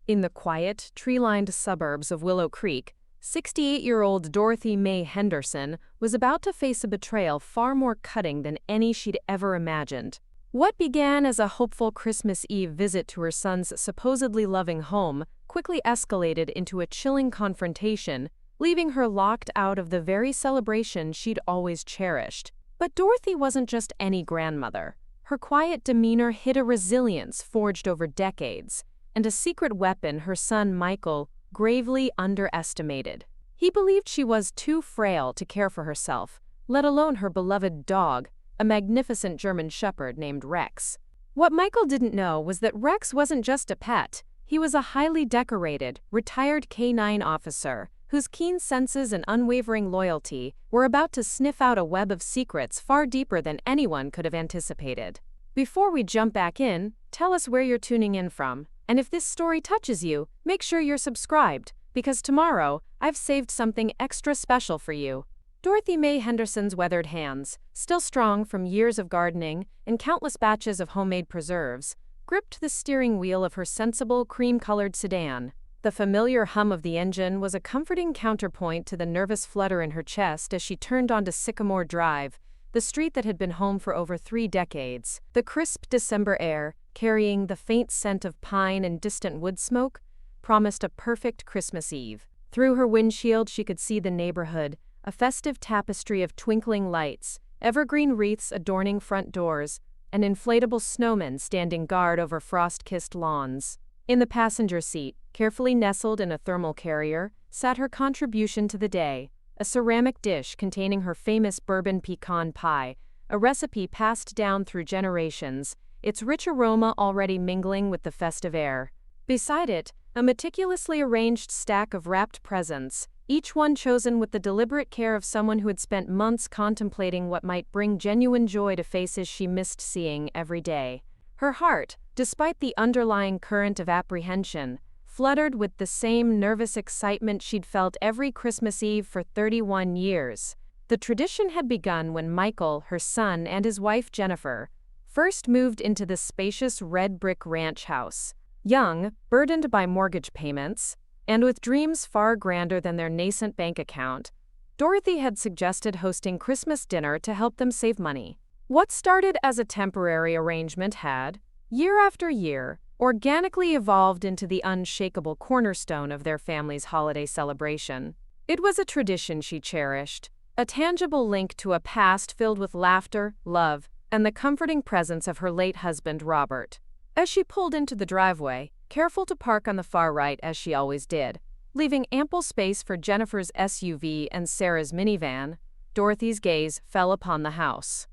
In the quiet, tree-lined suburbs of Willow Creek, 68-year-old Dorothy Mae Henderson was about to face a betrayal far more cutting than any she'd ever imagined. What began as a hopeful Christmas Eve visit to her son's supposedly loving home quickly escalated into a chilling confrontation, leaving her locked out of the very celebration she'd always cherished. But Dorothy wasn't just any grandmother. Her quiet demeanor hid a resilience forged over decades, and a secret weapon her son Michael gravely underestimated. He believed she was too frail to care for herself, let alone her beloved dog, a magnificent German shepherd named Rex. What Michael didn't know was that Rex wasn't just a pet. He was a highly decorated, retired K-9 officer whose keen senses and unwavering loyalty were about to sniff out a web of secrets far deeper than anyone could have anticipated. Before we jump back in, tell us where you're tuning in from. And if this story touches you, make sure you're subscribed, because tomorrow, I've saved something extra special for you. Dorothy Mae Henderson's weathered hands, still strong from years of gardening and countless batches of homemade preserves, gripped the steering wheel of her sensible, cream-colored sedan. The familiar hum of the engine was a comforting counterpoint to the nervous flutter in her chest as she turned onto Sycamore Drive, the street that had been home for over 3 decades. The crisp December air, carrying the faint scent of pine and distant wood smoke, promised a perfect Christmas Eve. Through her windshield she could see the neighborhood, a festive tapestry of twinkling lights, evergreen wreaths adorning front doors, and inflatable snowmen standing guard over frost-kissed lawns. In the passenger seat, carefully nestled in a thermal carrier, sat her contribution to the day, a ceramic dish containing her famous bourbon pecan pie, a recipe passed down through generations, its rich aroma already mingling with the festive air. Beside it, a meticulously arranged stack of wrapped presents, each one chosen with the deliberate care of someone who had spent months contemplating what might bring genuine joy to faces she missed seeing every day. Her heart, despite the underlying current of apprehension, fluttered with the same nervous excitement she'd felt every Christmas Eve for 31 years. The tradition had begun when Michael, her son, and his wife Jennifer first moved into the spacious red brick ranch house. Young, burdened by mortgage payments, and with dreams far grander than their nascent bank account, Dorothy had suggested hosting Christmas dinner to help them save money. What started as a temporary arrangement had, year after year, organically evolved into the unshakable cornerstone of their family's holiday celebration. It was a tradition she cherished, a tangible link to a past filled with laughter, love, and the comforting presence of her late husband, Robert. As she pulled into the driveway, careful to park on the far right as she always did, leaving ample space for Jennifer's SUV and Sarah's minivan, Dorothy's gaze fell upon the house.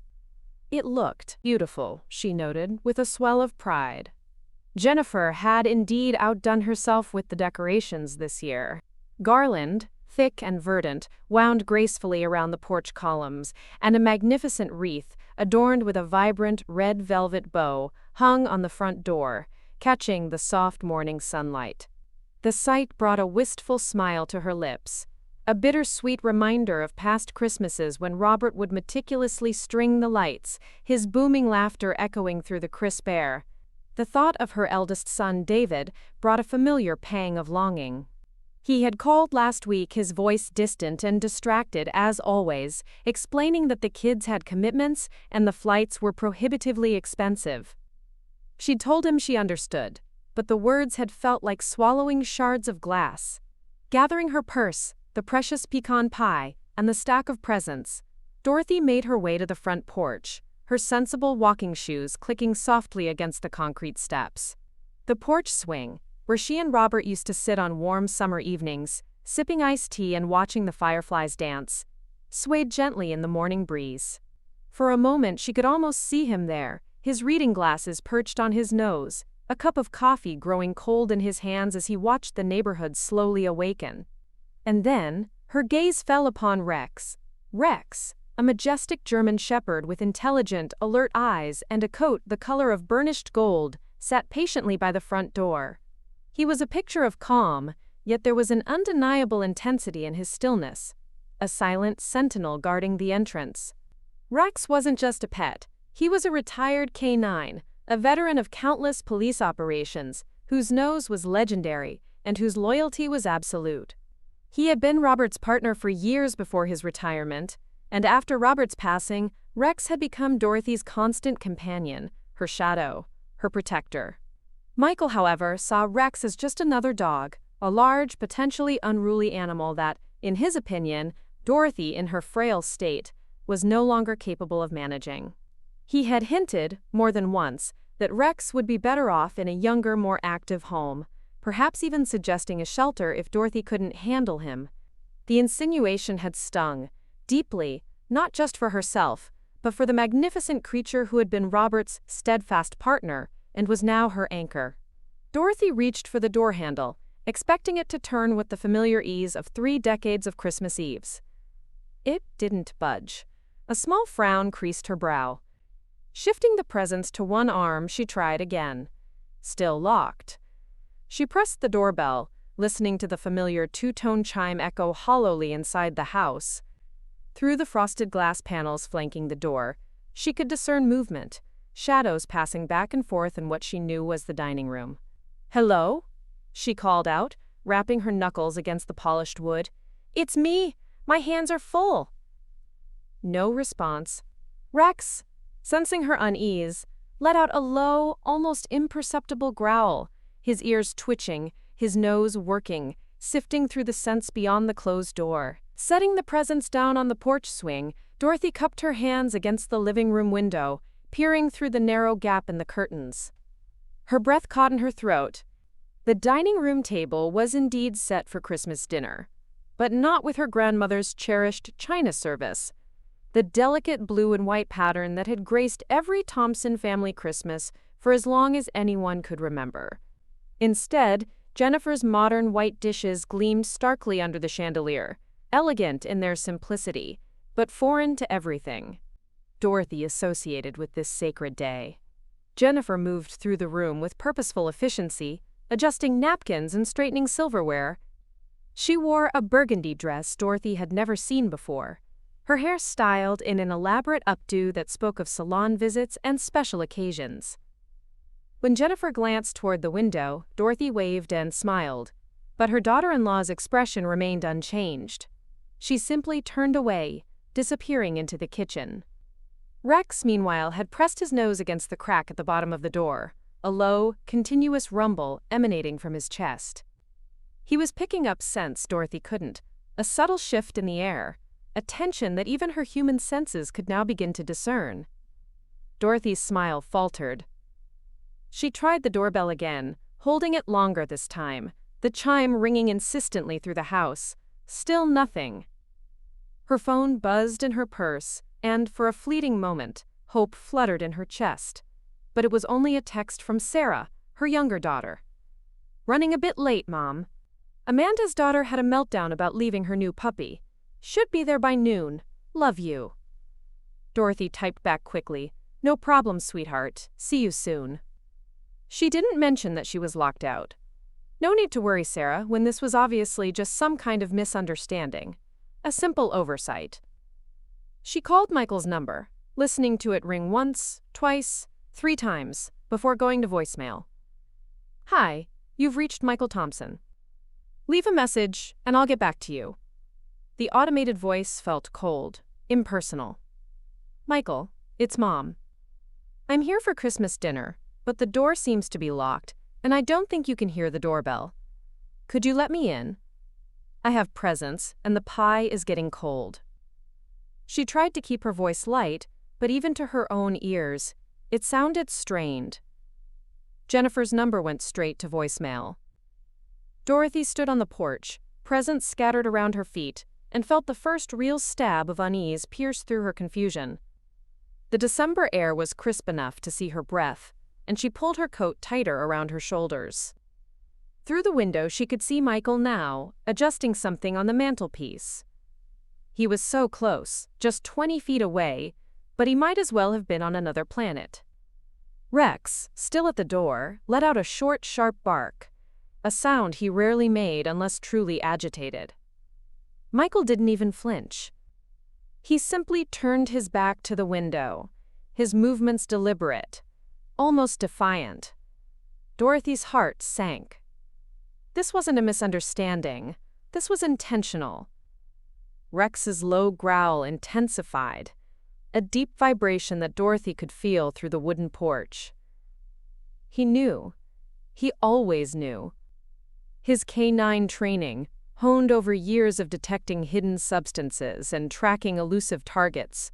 It looked beautiful, she noted, with a swell of pride. Jennifer had indeed outdone herself with the decorations this year. Garland, thick and verdant, wound gracefully around the porch columns, and a magnificent wreath, adorned with a vibrant red velvet bow, hung on the front door, catching the soft morning sunlight. The sight brought a wistful smile to her lips, a bittersweet reminder of past Christmases when Robert would meticulously string the lights, his booming laughter echoing through the crisp air. The thought of her eldest son, David, brought a familiar pang of longing. He had called last week, his voice distant and distracted as always, explaining that the kids had commitments and the flights were prohibitively expensive. She'd told him she understood, but the words had felt like swallowing shards of glass. Gathering her purse, the precious pecan pie, and the stack of presents, Dorothy made her way to the front porch, her sensible walking shoes clicking softly against the concrete steps. The porch swing, where she and Robert used to sit on warm summer evenings, sipping iced tea and watching the fireflies dance, swayed gently in the morning breeze. For a moment she could almost see him there, his reading glasses perched on his nose, a cup of coffee growing cold in his hands as he watched the neighborhood slowly awaken. And then, her gaze fell upon Rex. Rex, a majestic German shepherd with intelligent, alert eyes and a coat the color of burnished gold, sat patiently by the front door. He was a picture of calm, yet there was an undeniable intensity in his stillness, a silent sentinel guarding the entrance. Rex wasn't just a pet, he was a retired K-9, a veteran of countless police operations, whose nose was legendary and whose loyalty was absolute. He had been Robert's partner for years before his retirement, and after Robert's passing, Rex had become Dorothy's constant companion, her shadow, her protector. Michael, however, saw Rex as just another dog, a large, potentially unruly animal that, in his opinion, Dorothy, in her frail state, was no longer capable of managing. He had hinted, more than once, that Rex would be better off in a younger, more active home, perhaps even suggesting a shelter if Dorothy couldn't handle him. The insinuation had stung, deeply, not just for herself, but for the magnificent creature who had been Robert's steadfast partner and was now her anchor. Dorothy reached for the door handle, expecting it to turn with the familiar ease of 3 decades of Christmas Eves. It didn't budge. A small frown creased her brow. Shifting the presents to one arm, she tried again. Still locked. She pressed the doorbell, listening to the familiar 2-tone chime echo hollowly inside the house. Through the frosted glass panels flanking the door, she could discern movement, shadows passing back and forth in what she knew was the dining room. "Hello?" she called out, rapping her knuckles against the polished wood. "It's me! My hands are full!" No response. Rex, sensing her unease, let out a low, almost imperceptible growl, his ears twitching, his nose working, sifting through the scents beyond the closed door. Setting the presents down on the porch swing, Dorothy cupped her hands against the living room window, peering through the narrow gap in the curtains. Her breath caught in her throat. The dining room table was indeed set for Christmas dinner, but not with her grandmother's cherished china service, the delicate blue and white pattern that had graced every Thompson family Christmas for as long as anyone could remember. Instead, Jennifer's modern white dishes gleamed starkly under the chandelier, elegant in their simplicity, but foreign to everything Dorothy associated with this sacred day. Jennifer moved through the room with purposeful efficiency, adjusting napkins and straightening silverware. She wore a burgundy dress Dorothy had never seen before, her hair styled in an elaborate updo that spoke of salon visits and special occasions. When Jennifer glanced toward the window, Dorothy waved and smiled, but her daughter-in-law's expression remained unchanged. She simply turned away, disappearing into the kitchen. Rex, meanwhile, had pressed his nose against the crack at the bottom of the door, a low, continuous rumble emanating from his chest. He was picking up scents Dorothy couldn't, a subtle shift in the air, a tension that even her human senses could now begin to discern. Dorothy's smile faltered. She tried the doorbell again, holding it longer this time, the chime ringing insistently through the house. Still nothing. Her phone buzzed in her purse, and for a fleeting moment, hope fluttered in her chest. But it was only a text from Sarah, her younger daughter. "Running a bit late, Mom. Amanda's daughter had a meltdown about leaving her new puppy. Should be there by noon. Love you." Dorothy typed back quickly. "No problem, sweetheart. See you soon." She didn't mention that she was locked out. No need to worry, Sarah, when this was obviously just some kind of misunderstanding. A simple oversight. She called Michael's number, listening to it ring once, twice, 3 times, before going to voicemail. "Hi, you've reached Michael Thompson. Leave a message, and I'll get back to you." The automated voice felt cold, impersonal. "Michael, it's Mom. I'm here for Christmas dinner, but the door seems to be locked, and I don't think you can hear the doorbell. Could you let me in? I have presents, and the pie is getting cold." She tried to keep her voice light, but even to her own ears, it sounded strained. Jennifer's number went straight to voicemail. Dorothy stood on the porch, presents scattered around her feet, and felt the first real stab of unease pierce through her confusion. The December air was crisp enough to see her breath, and she pulled her coat tighter around her shoulders. Through the window she could see Michael now, adjusting something on the mantelpiece. He was so close, just 20 feet away, but he might as well have been on another planet. Rex, still at the door, let out a short, sharp bark, a sound he rarely made unless truly agitated. Michael didn't even flinch. He simply turned his back to the window, his movements deliberate, almost defiant. Dorothy's heart sank. This wasn't a misunderstanding. This was intentional. Rex's low growl intensified, a deep vibration that Dorothy could feel through the wooden porch. He knew. He always knew. His K-9 training, honed over years of detecting hidden substances and tracking elusive targets,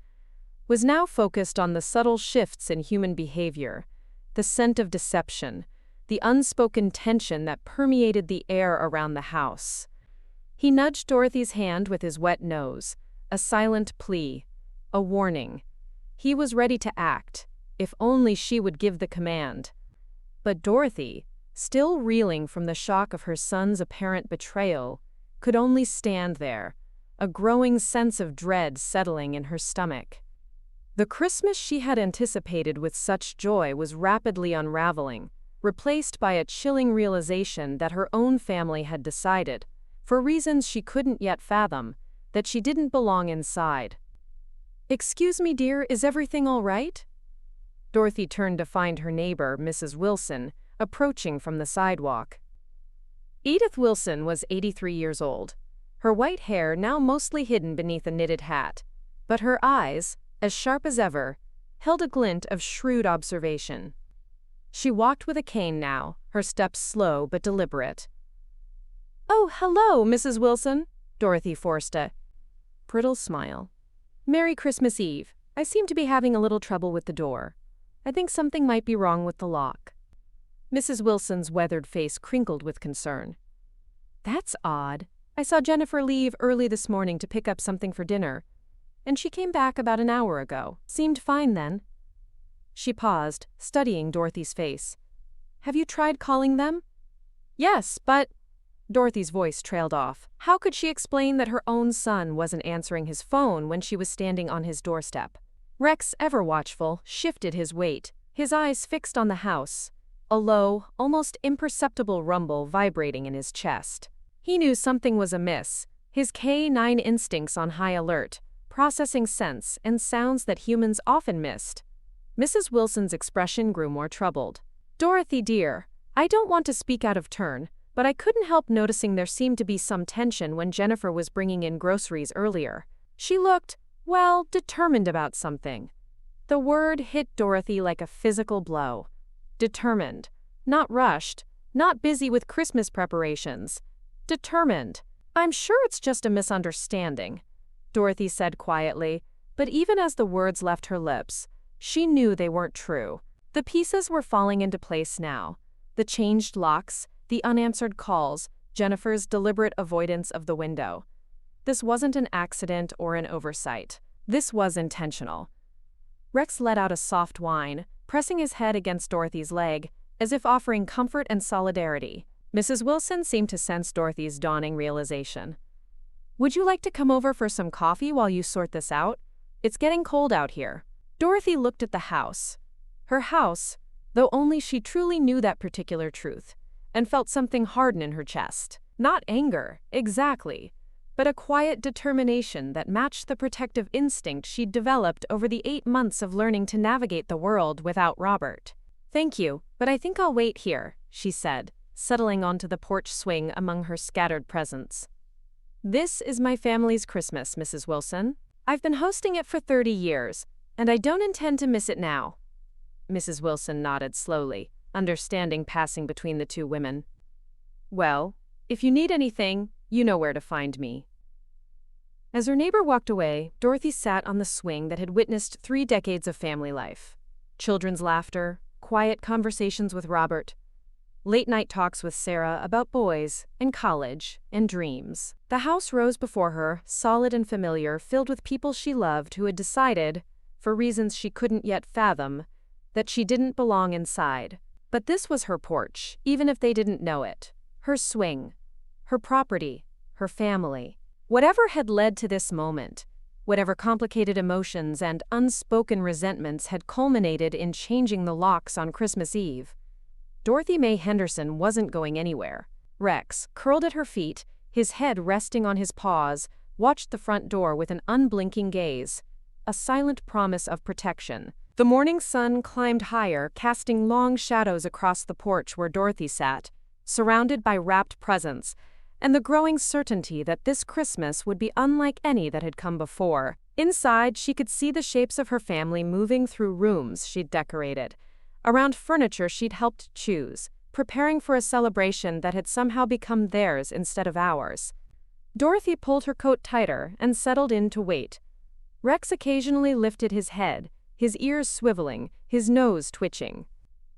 was now focused on the subtle shifts in human behavior, the scent of deception, the unspoken tension that permeated the air around the house. He nudged Dorothy's hand with his wet nose, a silent plea, a warning. He was ready to act, if only she would give the command. But Dorothy, still reeling from the shock of her son's apparent betrayal, could only stand there, a growing sense of dread settling in her stomach. The Christmas she had anticipated with such joy was rapidly unraveling, replaced by a chilling realization that her own family had decided, for reasons she couldn't yet fathom, that she didn't belong inside. "Excuse me, dear, is everything all right?" Dorothy turned to find her neighbor, Mrs. Wilson, approaching from the sidewalk. Edith Wilson was 83 years old, her white hair now mostly hidden beneath a knitted hat, but her eyes, as sharp as ever, held a glint of shrewd observation. She walked with a cane now, her steps slow but deliberate. "Oh, hello, Mrs. Wilson," Dorothy forced a brittle smile. "Merry Christmas Eve. I seem to be having a little trouble with the door. I think something might be wrong with the lock." Mrs. Wilson's weathered face crinkled with concern. "That's odd. I saw Jennifer leave early this morning to pick up something for dinner, and she came back about an hour ago. Seemed fine then." She paused, studying Dorothy's face. "Have you tried calling them?" "Yes, but—" Dorothy's voice trailed off. How could she explain that her own son wasn't answering his phone when she was standing on his doorstep? Rex, ever watchful, shifted his weight, his eyes fixed on the house, a low, almost imperceptible rumble vibrating in his chest. He knew something was amiss, his K-9 instincts on high alert, processing scents and sounds that humans often missed. Mrs. Wilson's expression grew more troubled. "Dorothy, dear, I don't want to speak out of turn, but I couldn't help noticing there seemed to be some tension when Jennifer was bringing in groceries earlier. She looked, well, determined about something." The word hit Dorothy like a physical blow. Determined. Not rushed, not busy with Christmas preparations. Determined. "I'm sure it's just a misunderstanding," Dorothy said quietly, but even as the words left her lips, she knew they weren't true. The pieces were falling into place now. The changed locks, the unanswered calls, Jennifer's deliberate avoidance of the window. This wasn't an accident or an oversight. This was intentional. Rex let out a soft whine, pressing his head against Dorothy's leg, as if offering comfort and solidarity. Mrs. Wilson seemed to sense Dorothy's dawning realization. "Would you like to come over for some coffee while you sort this out? It's getting cold out here." Dorothy looked at the house. Her house, though only she truly knew that particular truth, and felt something harden in her chest. Not anger, exactly, but a quiet determination that matched the protective instinct she'd developed over the 8 months of learning to navigate the world without Robert. "Thank you, but I think I'll wait here," she said, settling onto the porch swing among her scattered presents. "This is my family's Christmas, Mrs. Wilson. I've been hosting it for 30 years, and I don't intend to miss it now." Mrs. Wilson nodded slowly, understanding passing between the two women. "Well, if you need anything, you know where to find me." As her neighbor walked away, Dorothy sat on the swing that had witnessed 3 decades of family life. Children's laughter, quiet conversations with Robert, late-night talks with Sarah about boys and college and dreams. The house rose before her, solid and familiar, filled with people she loved who had decided, for reasons she couldn't yet fathom, that she didn't belong inside. But this was her porch, even if they didn't know it. Her swing, her property, her family. Whatever had led to this moment, whatever complicated emotions and unspoken resentments had culminated in changing the locks on Christmas Eve, Dorothy Mae Henderson wasn't going anywhere. Rex, curled at her feet, his head resting on his paws, watched the front door with an unblinking gaze, a silent promise of protection, The morning sun climbed higher, casting long shadows across the porch where Dorothy sat, surrounded by wrapped presents, and the growing certainty that this Christmas would be unlike any that had come before. Inside, she could see the shapes of her family moving through rooms she'd decorated, around furniture she'd helped choose, preparing for a celebration that had somehow become theirs instead of ours. Dorothy pulled her coat tighter and settled in to wait. Rex occasionally lifted his head, his ears swiveling, his nose twitching.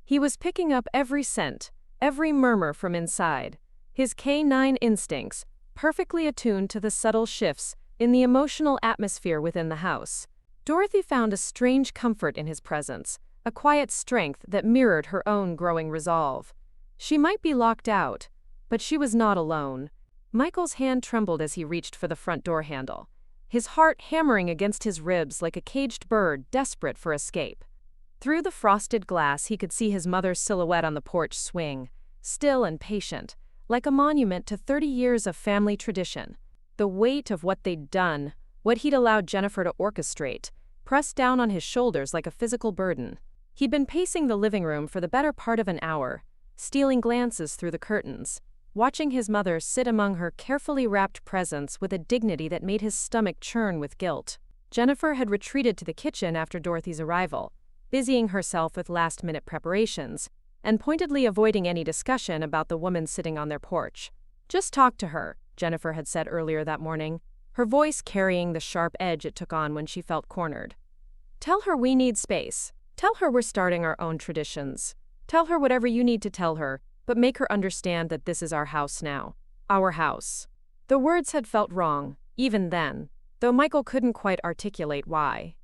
He was picking up every scent, every murmur from inside, his K-9 instincts, perfectly attuned to the subtle shifts in the emotional atmosphere within the house. Dorothy found a strange comfort in his presence, a quiet strength that mirrored her own growing resolve. She might be locked out, but she was not alone. Michael's hand trembled as he reached for the front door handle, his heart hammering against his ribs like a caged bird desperate for escape. Through the frosted glass, he could see his mother's silhouette on the porch swing, still and patient, like a monument to 30 years of family tradition. The weight of what they'd done, what he'd allowed Jennifer to orchestrate, pressed down on his shoulders like a physical burden. He'd been pacing the living room for the better part of an hour, stealing glances through the curtains, watching his mother sit among her carefully wrapped presents with a dignity that made his stomach churn with guilt. Jennifer had retreated to the kitchen after Dorothy's arrival, busying herself with last-minute preparations, and pointedly avoiding any discussion about the woman sitting on their porch. "Just talk to her," Jennifer had said earlier that morning, her voice carrying the sharp edge it took on when she felt cornered. "Tell her we need space. Tell her we're starting our own traditions. Tell her whatever you need to tell her, but make her understand that this is our house now. Our house." The words had felt wrong, even then, though Michael couldn't quite articulate why.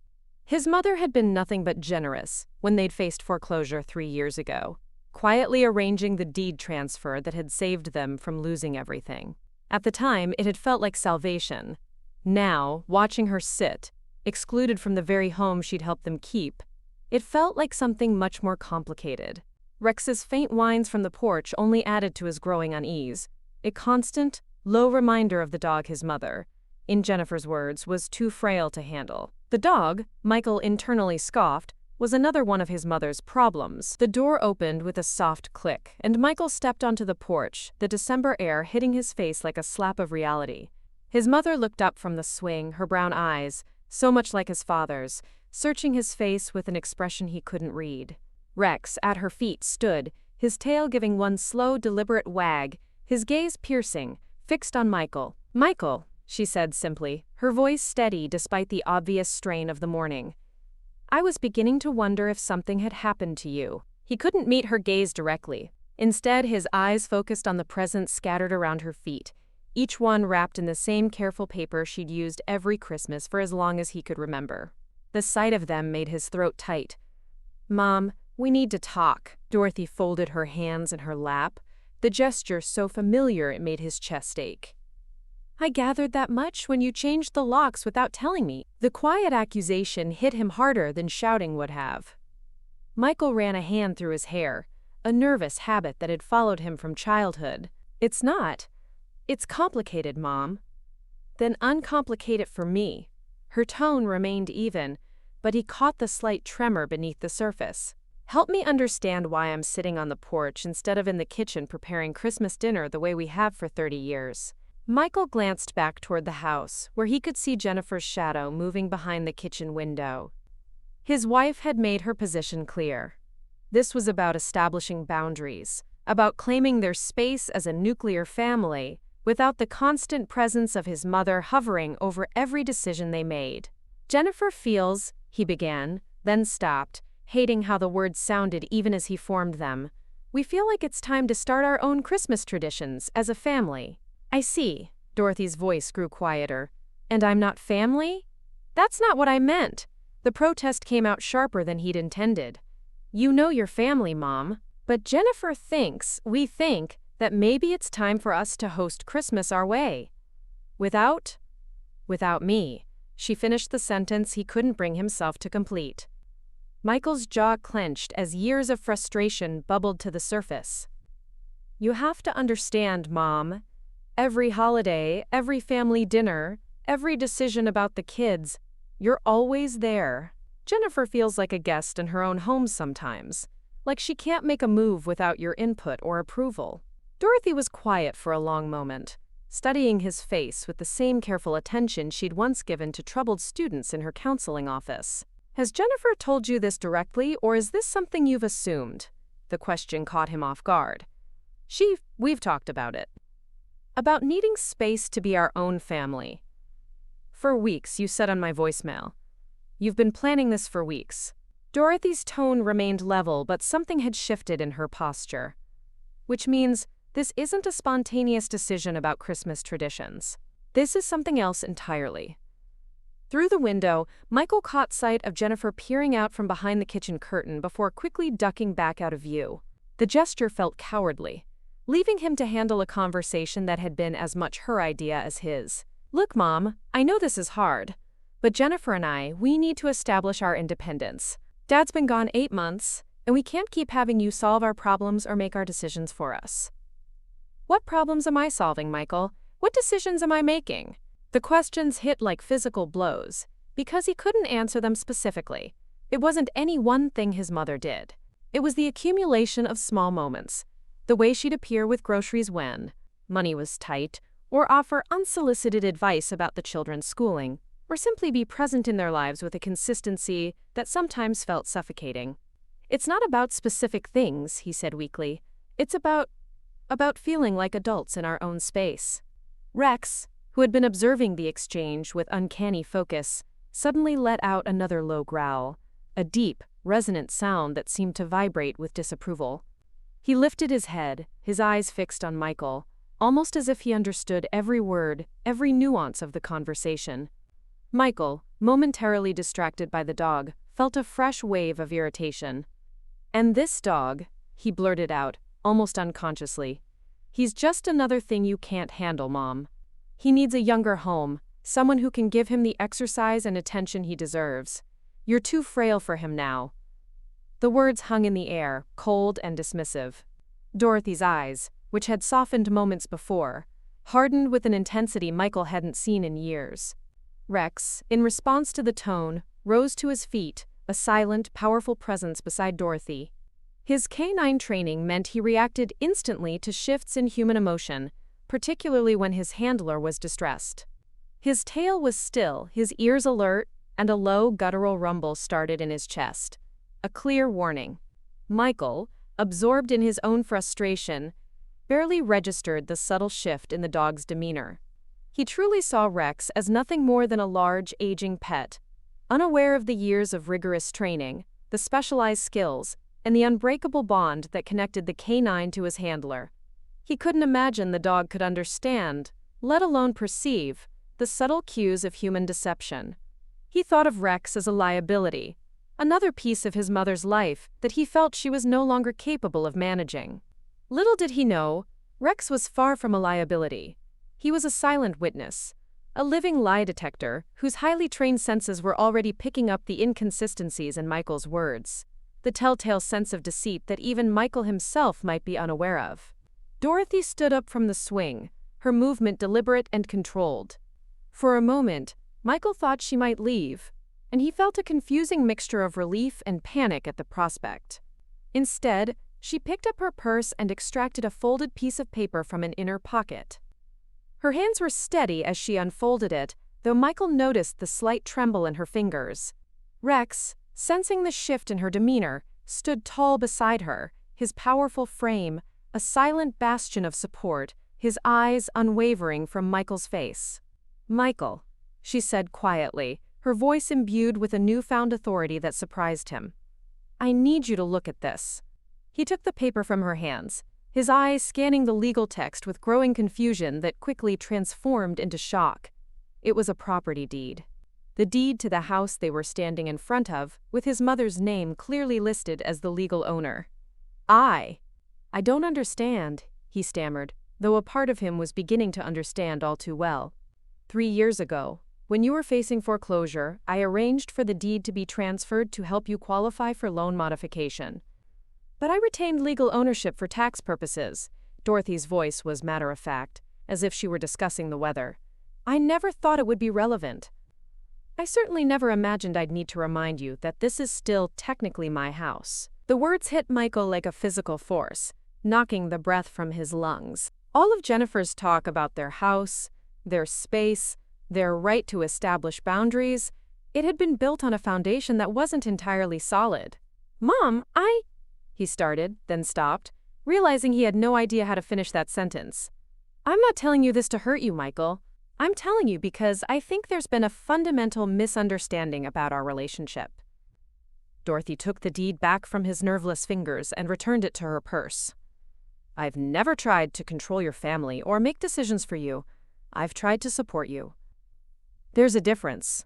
His mother had been nothing but generous when they'd faced foreclosure 3 years ago, quietly arranging the deed transfer that had saved them from losing everything. At the time, it had felt like salvation. Now, watching her sit, excluded from the very home she'd helped them keep, it felt like something much more complicated. Rex's faint whines from the porch only added to his growing unease, a constant, low reminder of the dog his mother, in Jennifer's words, was too frail to handle. The dog, Michael internally scoffed, was another one of his mother's problems. The door opened with a soft click, and Michael stepped onto the porch, the December air hitting his face like a slap of reality. His mother looked up from the swing, her brown eyes, so much like his father's, searching his face with an expression he couldn't read. Rex, at her feet, stood, his tail giving one slow, deliberate wag, his gaze piercing, fixed on Michael. "Michael," she said simply, her voice steady despite the obvious strain of the morning. "I was beginning to wonder if something had happened to you." He couldn't meet her gaze directly. Instead, his eyes focused on the presents scattered around her feet, each one wrapped in the same careful paper she'd used every Christmas for as long as he could remember. The sight of them made his throat tight. "Mom, we need to talk." Dorothy folded her hands in her lap, the gesture so familiar it made his chest ache. "I gathered that much when you changed the locks without telling me." The quiet accusation hit him harder than shouting would have. Michael ran a hand through his hair, a nervous habit that had followed him from childhood. "It's not. It's complicated, Mom." "Then uncomplicate it for me." Her tone remained even, but he caught the slight tremor beneath the surface. "Help me understand why I'm sitting on the porch instead of in the kitchen preparing Christmas dinner the way we have for 30 years. Michael glanced back toward the house, where he could see Jennifer's shadow moving behind the kitchen window. His wife had made her position clear. This was about establishing boundaries, about claiming their space as a nuclear family, without the constant presence of his mother hovering over every decision they made. "Jennifer feels," he began, then stopped, hating how the words sounded even as he formed them. "We feel like it's time to start our own Christmas traditions as a family." "I see." Dorothy's voice grew quieter. "And I'm not family?" "That's not what I meant." The protest came out sharper than he'd intended. "You know your family, Mom. But Jennifer thinks, we think, that maybe it's time for us to host Christmas our way. Without me." She finished the sentence he couldn't bring himself to complete. Michael's jaw clenched as years of frustration bubbled to the surface. "You have to understand, Mom. Every holiday, every family dinner, every decision about the kids, you're always there." Jennifer feels like a guest in her own home sometimes, like she can't make a move without your input or approval." Dorothy was quiet for a long moment, studying his face with the same careful attention she'd once given to troubled students in her counseling office. "Has Jennifer told you this directly, or is this something you've assumed?" The question caught him off guard. We've talked about it. About needing space to be our own family. For weeks, you said on my voicemail. You've been planning this for weeks." Dorothy's tone remained level, but something had shifted in her posture. "Which means this isn't a spontaneous decision about Christmas traditions. This is something else entirely." Through the window, Michael caught sight of Jennifer peering out from behind the kitchen curtain before quickly ducking back out of view. The gesture felt cowardly, leaving him to handle a conversation that had been as much her idea as his. "Look, Mom, I know this is hard, but Jennifer and we need to establish our independence. Dad's been gone 8 months, and we can't keep having you solve our problems or make our decisions for us." "What problems am I solving, Michael? What decisions am I making?" The questions hit like physical blows, because he couldn't answer them specifically. It wasn't any one thing his mother did. It was the accumulation of small moments. The way she'd appear with groceries when money was tight, or offer unsolicited advice about the children's schooling, or simply be present in their lives with a consistency that sometimes felt suffocating. "It's not about specific things," he said weakly. "It's about feeling like adults in our own space." Rex, who had been observing the exchange with uncanny focus, suddenly let out another low growl, a deep, resonant sound that seemed to vibrate with disapproval. He lifted his head, his eyes fixed on Michael, almost as if he understood every word, every nuance of the conversation. Michael, momentarily distracted by the dog, felt a fresh wave of irritation. "And this dog," he blurted out, almost unconsciously. "He's just another thing you can't handle, Mom. He needs a younger home, someone who can give him the exercise and attention he deserves. You're too frail for him now." The words hung in the air, cold and dismissive. Dorothy's eyes, which had softened moments before, hardened with an intensity Michael hadn't seen in years. Rex, in response to the tone, rose to his feet, a silent, powerful presence beside Dorothy. His K-9 training meant he reacted instantly to shifts in human emotion, particularly when his handler was distressed. His tail was still, his ears alert, and a low, guttural rumble started in his chest. A clear warning. Michael, absorbed in his own frustration, barely registered the subtle shift in the dog's demeanor. He truly saw Rex as nothing more than a large, aging pet, unaware of the years of rigorous training, the specialized skills, and the unbreakable bond that connected the K-9 to his handler. He couldn't imagine the dog could understand, let alone perceive, the subtle cues of human deception. He thought of Rex as a liability, another piece of his mother's life that he felt she was no longer capable of managing. Little did he know, Rex was far from a liability. He was a silent witness, a living lie detector whose highly trained senses were already picking up the inconsistencies in Michael's words, the telltale sense of deceit that even Michael himself might be unaware of. Dorothy stood up from the swing, her movement deliberate and controlled. For a moment, Michael thought she might leave, and he felt a confusing mixture of relief and panic at the prospect. Instead, she picked up her purse and extracted a folded piece of paper from an inner pocket. Her hands were steady as she unfolded it, though Michael noticed the slight tremble in her fingers. Rex, sensing the shift in her demeanor, stood tall beside her, his powerful frame, a silent bastion of support, his eyes unwavering from Michael's face. "Michael," she said quietly, her voice imbued with a newfound authority that surprised him. "I need you to look at this." He took the paper from her hands, his eyes scanning the legal text with growing confusion that quickly transformed into shock. It was a property deed. The deed to the house they were standing in front of, with his mother's name clearly listed as the legal owner. I don't understand," he stammered, though a part of him was beginning to understand all too well. 3 years ago, when you were facing foreclosure, I arranged for the deed to be transferred to help you qualify for loan modification. But I retained legal ownership for tax purposes." Dorothy's voice was matter-of-fact, as if she were discussing the weather. "I never thought it would be relevant." I certainly never imagined I'd need to remind you that this is still technically my house." The words hit Michael like a physical force, knocking the breath from his lungs. All of Jennifer's talk about their house, their space, their right to establish boundaries, it had been built on a foundation that wasn't entirely solid. "Mom, he started, then stopped, realizing he had no idea how to finish that sentence. "I'm not telling you this to hurt you, Michael. I'm telling you because I think there's been a fundamental misunderstanding about our relationship." Dorothy took the deed back from his nerveless fingers and returned it to her purse. "I've never tried to control your family or make decisions for you. I've tried to support you." "There's a difference."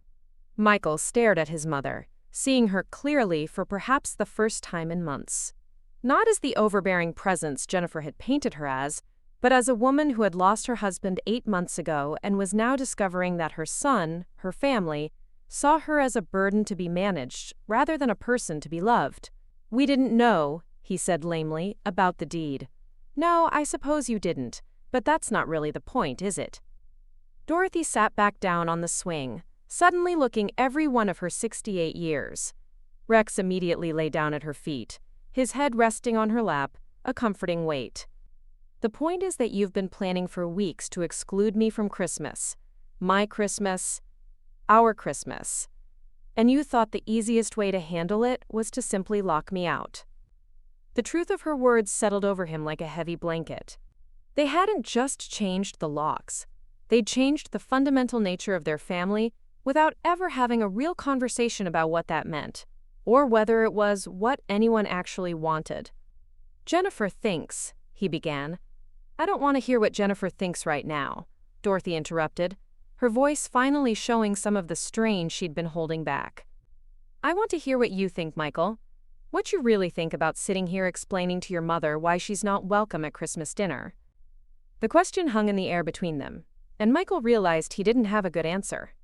Michael stared at his mother, seeing her clearly for perhaps the first time in months. Not as the overbearing presence Jennifer had painted her as, but as a woman who had lost her husband 8 months ago and was now discovering that her son, her family, saw her as a burden to be managed rather than a person to be loved. "We didn't know," he said lamely, "about the deed." "No, I suppose you didn't, but that's not really the point, is it?" Dorothy sat back down on the swing, suddenly looking every one of her 68 years. Rex immediately lay down at her feet, his head resting on her lap, a comforting weight. "The point is that you've been planning for weeks to exclude me from Christmas. My Christmas, our Christmas. And you thought the easiest way to handle it was to simply lock me out." The truth of her words settled over him like a heavy blanket. They hadn't just changed the locks. They'd changed the fundamental nature of their family without ever having a real conversation about what that meant, or whether it was what anyone actually wanted. "Jennifer thinks," he began. "I don't want to hear what Jennifer thinks right now," Dorothy interrupted, her voice finally showing some of the strain she'd been holding back. "I want to hear what you think, Michael. What you really think about sitting here explaining to your mother why she's not welcome at Christmas dinner." The question hung in the air between them, and Michael realized he didn't have a good answer.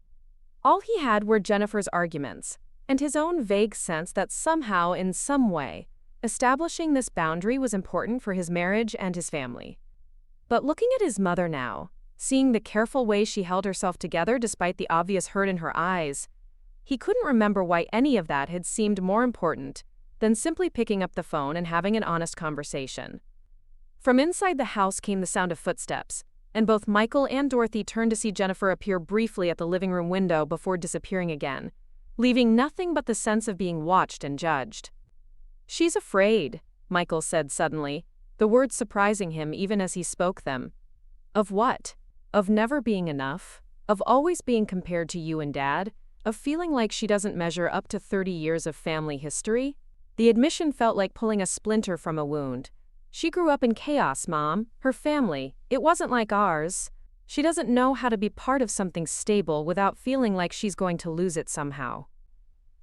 All he had were Jennifer's arguments, and his own vague sense that somehow, in some way, establishing this boundary was important for his marriage and his family. But looking at his mother now, seeing the careful way she held herself together despite the obvious hurt in her eyes, he couldn't remember why any of that had seemed more important than simply picking up the phone and having an honest conversation. From inside the house came the sound of footsteps, and both Michael and Dorothy turned to see Jennifer appear briefly at the living room window before disappearing again, leaving nothing but the sense of being watched and judged. "She's afraid," Michael said suddenly, the words surprising him even as he spoke them. "Of what? Of never being enough? Of always being compared to you and Dad? Of feeling like she doesn't measure up to 30 years of family history?" The admission felt like pulling a splinter from a wound. "She grew up in chaos, Mom. Her family. It wasn't like ours. She doesn't know how to be part of something stable without feeling like she's going to lose it somehow."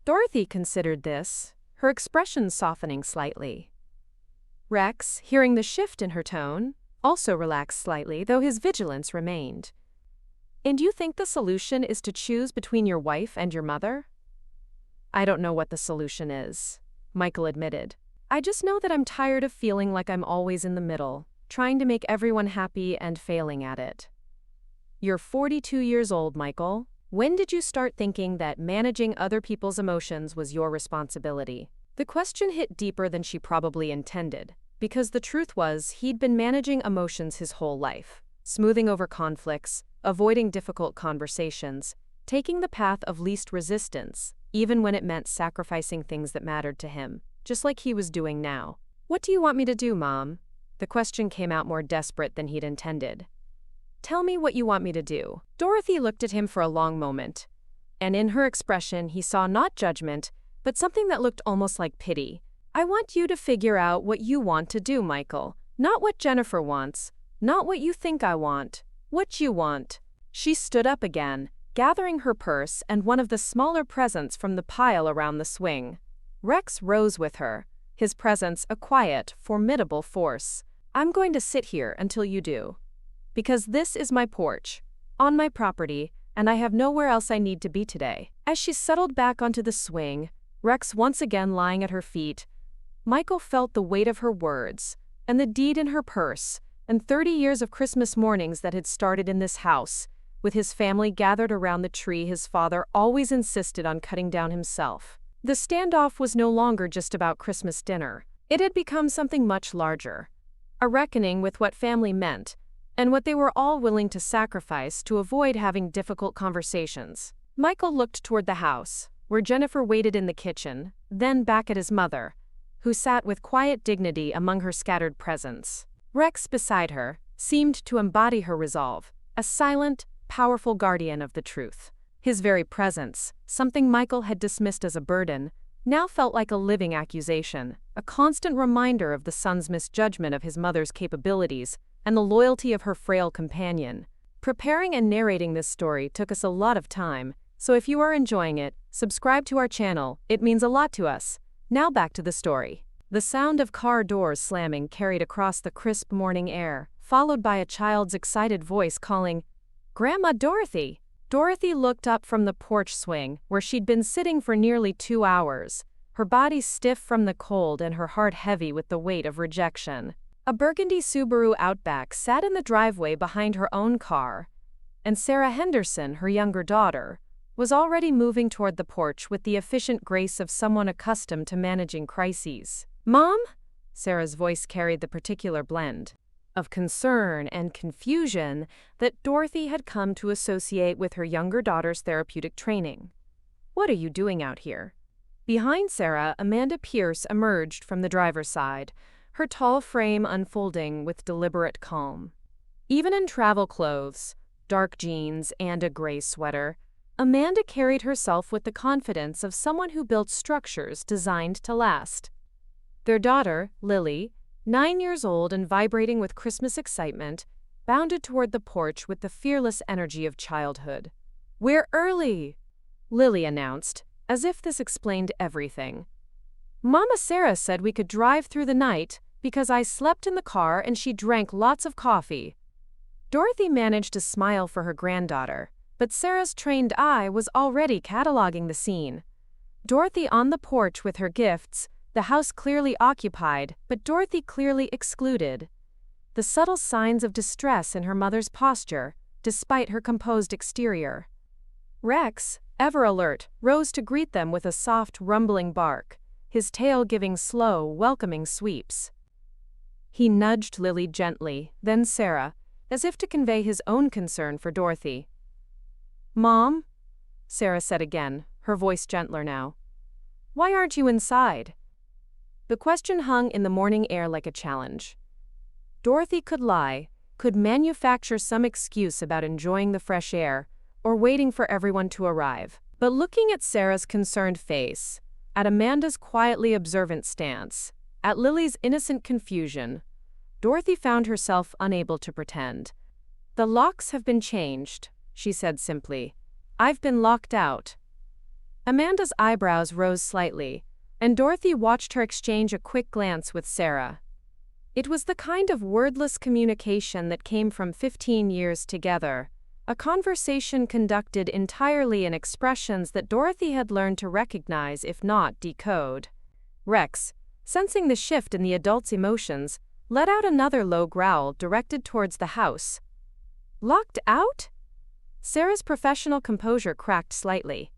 Dorothy considered this, her expression softening slightly. Rex, hearing the shift in her tone, also relaxed slightly, though his vigilance remained. "And you think the solution is to choose between your wife and your mother?" "I don't know what the solution is," Michael admitted. "I just know that I'm tired of feeling like I'm always in the middle, trying to make everyone happy and failing at it." "You're 42 years old, Michael. When did you start thinking that managing other people's emotions was your responsibility?" The question hit deeper than she probably intended, because the truth was he'd been managing emotions his whole life, smoothing over conflicts, avoiding difficult conversations, taking the path of least resistance, even when it meant sacrificing things that mattered to him, just like he was doing now. "What do you want me to do, Mom?" The question came out more desperate than he'd intended. "Tell me what you want me to do." Dorothy looked at him for a long moment, and in her expression he saw not judgment, but something that looked almost like pity. "I want you to figure out what you want to do, Michael. Not what Jennifer wants, not what you think I want, what you want." She stood up again, gathering her purse and one of the smaller presents from the pile around the swing. Rex rose with her, his presence a quiet, formidable force. "I'm going to sit here until you do. Because this is my porch, on my property, and I have nowhere else I need to be today." As she settled back onto the swing, Rex once again lying at her feet, Michael felt the weight of her words, and the deed in her purse, and 30 years of Christmas mornings that had started in this house, with his family gathered around the tree his father always insisted on cutting down himself. The standoff was no longer just about Christmas dinner. It had become something much larger. A reckoning with what family meant, and what they were all willing to sacrifice to avoid having difficult conversations. Michael looked toward the house, where Jennifer waited in the kitchen, then back at his mother, who sat with quiet dignity among her scattered presents. Rex, beside her, seemed to embody her resolve, a silent, powerful guardian of the truth. His very presence, something Michael had dismissed as a burden, now felt like a living accusation, a constant reminder of the son's misjudgment of his mother's capabilities and the loyalty of her frail companion. Preparing and narrating this story took us a lot of time, so if you are enjoying it, subscribe to our channel, it means a lot to us. Now back to the story. The sound of car doors slamming carried across the crisp morning air, followed by a child's excited voice calling, "Grandma Dorothy!" Dorothy looked up from the porch swing, where she'd been sitting for nearly 2 hours, her body stiff from the cold and her heart heavy with the weight of rejection. A burgundy Subaru Outback sat in the driveway behind her own car, and Sarah Henderson, her younger daughter, was already moving toward the porch with the efficient grace of someone accustomed to managing crises. "Mom?" Sarah's voice carried the particular blend of concern and confusion that Dorothy had come to associate with her younger daughter's therapeutic training. "What are you doing out here?" Behind Sarah, Amanda Pierce emerged from the driver's side, her tall frame unfolding with deliberate calm. Even in travel clothes, dark jeans, and a gray sweater, Amanda carried herself with the confidence of someone who built structures designed to last. Their daughter, Lily, 9 years old and vibrating with Christmas excitement, bounded toward the porch with the fearless energy of childhood. "We're early," Lily announced, as if this explained everything. "Mama Sarah said we could drive through the night because I slept in the car and she drank lots of coffee." Dorothy managed to smile for her granddaughter, but Sarah's trained eye was already cataloging the scene. Dorothy on the porch with her gifts, the house clearly occupied, but Dorothy clearly excluded. The subtle signs of distress in her mother's posture, despite her composed exterior. Rex, ever alert, rose to greet them with a soft, rumbling bark, his tail giving slow, welcoming sweeps. He nudged Lily gently, then Sarah, as if to convey his own concern for Dorothy. "Mom?" Sarah said again, her voice gentler now. "Why aren't you inside?" The question hung in the morning air like a challenge. Dorothy could lie, could manufacture some excuse about enjoying the fresh air, or waiting for everyone to arrive. But looking at Sarah's concerned face, at Amanda's quietly observant stance, at Lily's innocent confusion, Dorothy found herself unable to pretend. "The locks have been changed," she said simply. "I've been locked out." Amanda's eyebrows rose slightly, and Dorothy watched her exchange a quick glance with Sarah. It was the kind of wordless communication that came from 15 years together, a conversation conducted entirely in expressions that Dorothy had learned to recognize if not decode. Rex, sensing the shift in the adult's emotions, let out another low growl directed towards the house. "Locked out?" Sarah's professional composure cracked slightly.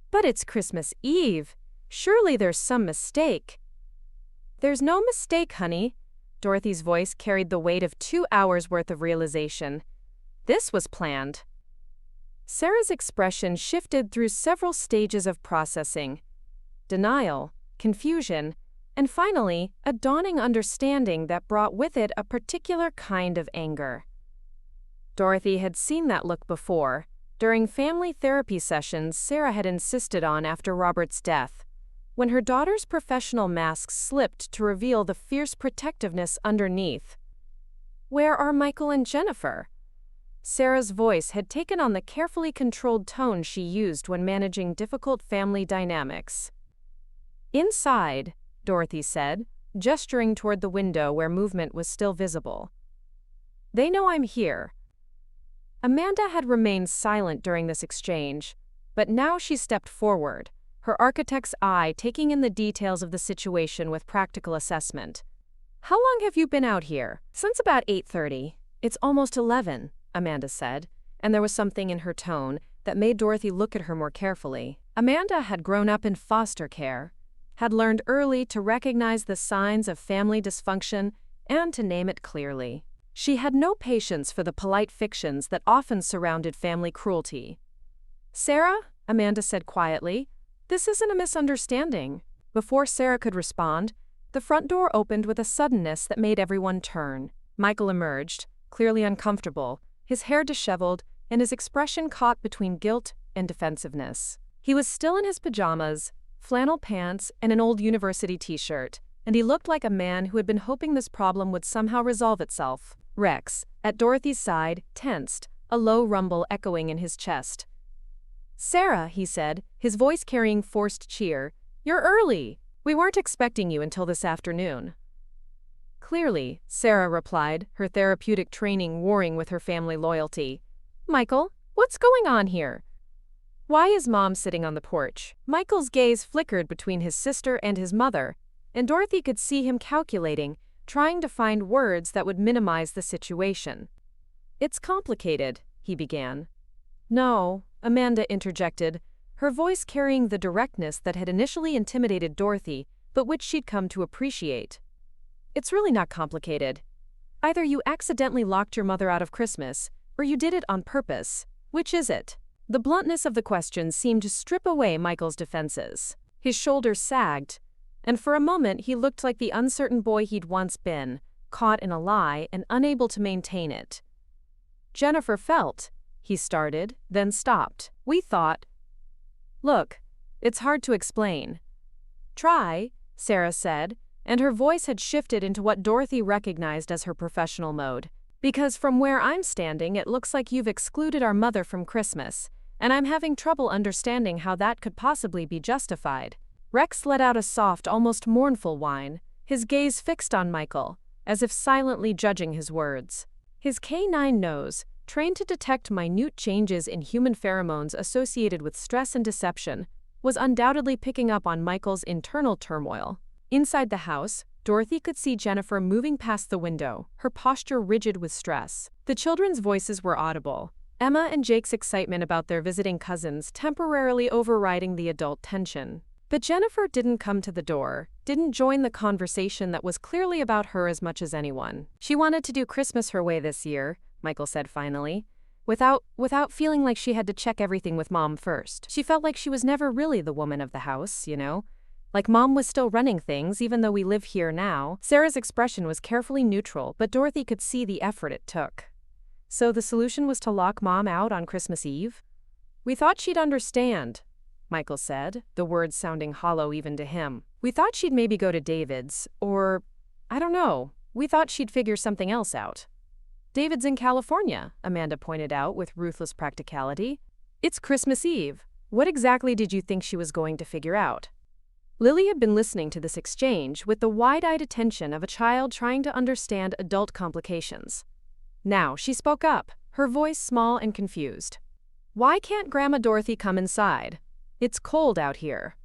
"But it's Christmas Eve. Surely there's some mistake." "There's no mistake, honey." Dorothy's voice carried the weight of 2 hours' worth of realization. "This was planned." Sarah's expression shifted through several stages of processing: denial, confusion, and finally, a dawning understanding that brought with it a particular kind of anger. Dorothy had seen that look before, during family therapy sessions Sarah had insisted on after Robert's death, when her daughter's professional mask slipped to reveal the fierce protectiveness underneath. "Where are Michael and Jennifer?" Sarah's voice had taken on the carefully controlled tone she used when managing difficult family dynamics. "Inside," Dorothy said, gesturing toward the window where movement was still visible. "They know I'm here." Amanda had remained silent during this exchange, but now she stepped forward, her architect's eye taking in the details of the situation with practical assessment. "How long have you been out here?" "Since about 8:30. It's almost 11, Amanda said, and there was something in her tone that made Dorothy look at her more carefully. Amanda had grown up in foster care, had learned early to recognize the signs of family dysfunction and to name it clearly. She had no patience for the polite fictions that often surrounded family cruelty. "Sarah," Amanda said quietly, "this isn't a misunderstanding." Before Sarah could respond, the front door opened with a suddenness that made everyone turn. Michael emerged, clearly uncomfortable, his hair disheveled, and his expression caught between guilt and defensiveness. He was still in his pajamas, flannel pants, and an old university t-shirt, and he looked like a man who had been hoping this problem would somehow resolve itself. Rex, at Dorothy's side, tensed, a low rumble echoing in his chest. "Sarah," he said, his voice carrying forced cheer, "you're early. We weren't expecting you until this afternoon." "Clearly," Sarah replied, her therapeutic training warring with her family loyalty. "Michael, what's going on here? Why is Mom sitting on the porch?" Michael's gaze flickered between his sister and his mother, and Dorothy could see him calculating, trying to find words that would minimize the situation. "It's complicated," he began. "No," Amanda interjected, her voice carrying the directness that had initially intimidated Dorothy, but which she'd come to appreciate. "It's really not complicated. Either you accidentally locked your mother out of Christmas, or you did it on purpose. Which is it?" The bluntness of the question seemed to strip away Michael's defenses. His shoulders sagged, and for a moment he looked like the uncertain boy he'd once been, caught in a lie and unable to maintain it. "Jennifer felt," he started, then stopped. "We thought—" "Look, it's hard to explain." "Try," Sarah said, and her voice had shifted into what Dorothy recognized as her professional mode. "Because from where I'm standing it looks like you've excluded our mother from Christmas, and I'm having trouble understanding how that could possibly be justified." Rex let out a soft, almost mournful whine, his gaze fixed on Michael, as if silently judging his words. His K-9 nose, trained to detect minute changes in human pheromones associated with stress and deception, was undoubtedly picking up on Michael's internal turmoil. Inside the house, Dorothy could see Jennifer moving past the window, her posture rigid with stress. The children's voices were audible, Emma and Jake's excitement about their visiting cousins temporarily overriding the adult tension. But Jennifer didn't come to the door, didn't join the conversation that was clearly about her as much as anyone. "She wanted to do Christmas her way this year," Michael said finally, without feeling like she had to check everything with Mom first. She felt like she was never really the woman of the house, you know? Like Mom was still running things even though we live here now. Sarah's expression was carefully neutral, but Dorothy could see the effort it took. "So the solution was to lock Mom out on Christmas Eve?" "We thought she'd understand," Michael said, the words sounding hollow even to him. "We thought she'd maybe go to David's, or, I don't know, we thought she'd figure something else out." "David's in California," Amanda pointed out with ruthless practicality. "It's Christmas Eve. What exactly did you think she was going to figure out?" Lily had been listening to this exchange with the wide-eyed attention of a child trying to understand adult complications. Now she spoke up, her voice small and confused. "Why can't Grandma Dorothy come inside? It's cold out here."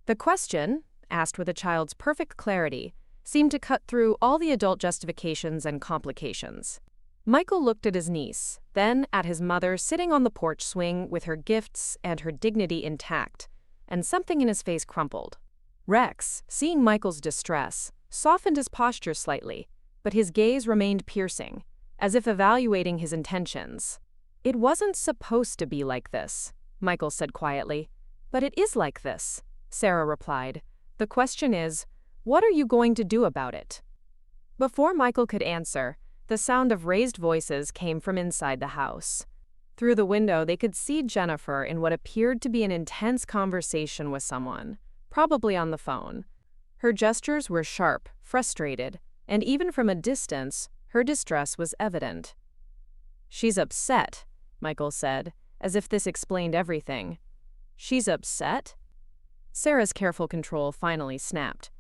The question, asked with a child's perfect clarity, seemed to cut through all the adult justifications and complications. Michael looked at his niece, then at his mother sitting on the porch swing with her gifts and her dignity intact, and something in his face crumpled. Rex, seeing Michael's distress, softened his posture slightly, but his gaze remained piercing, as if evaluating his intentions. "It wasn't supposed to be like this," Michael said quietly. "But it is like this," Sarah replied. "The question is, what are you going to do about it?" Before Michael could answer, the sound of raised voices came from inside the house. Through the window, they could see Jennifer in what appeared to be an intense conversation with someone, probably on the phone. Her gestures were sharp, frustrated, and even from a distance, her distress was evident. "She's upset," Michael said, as if this explained everything. "She's upset?" Sarah's careful control finally snapped.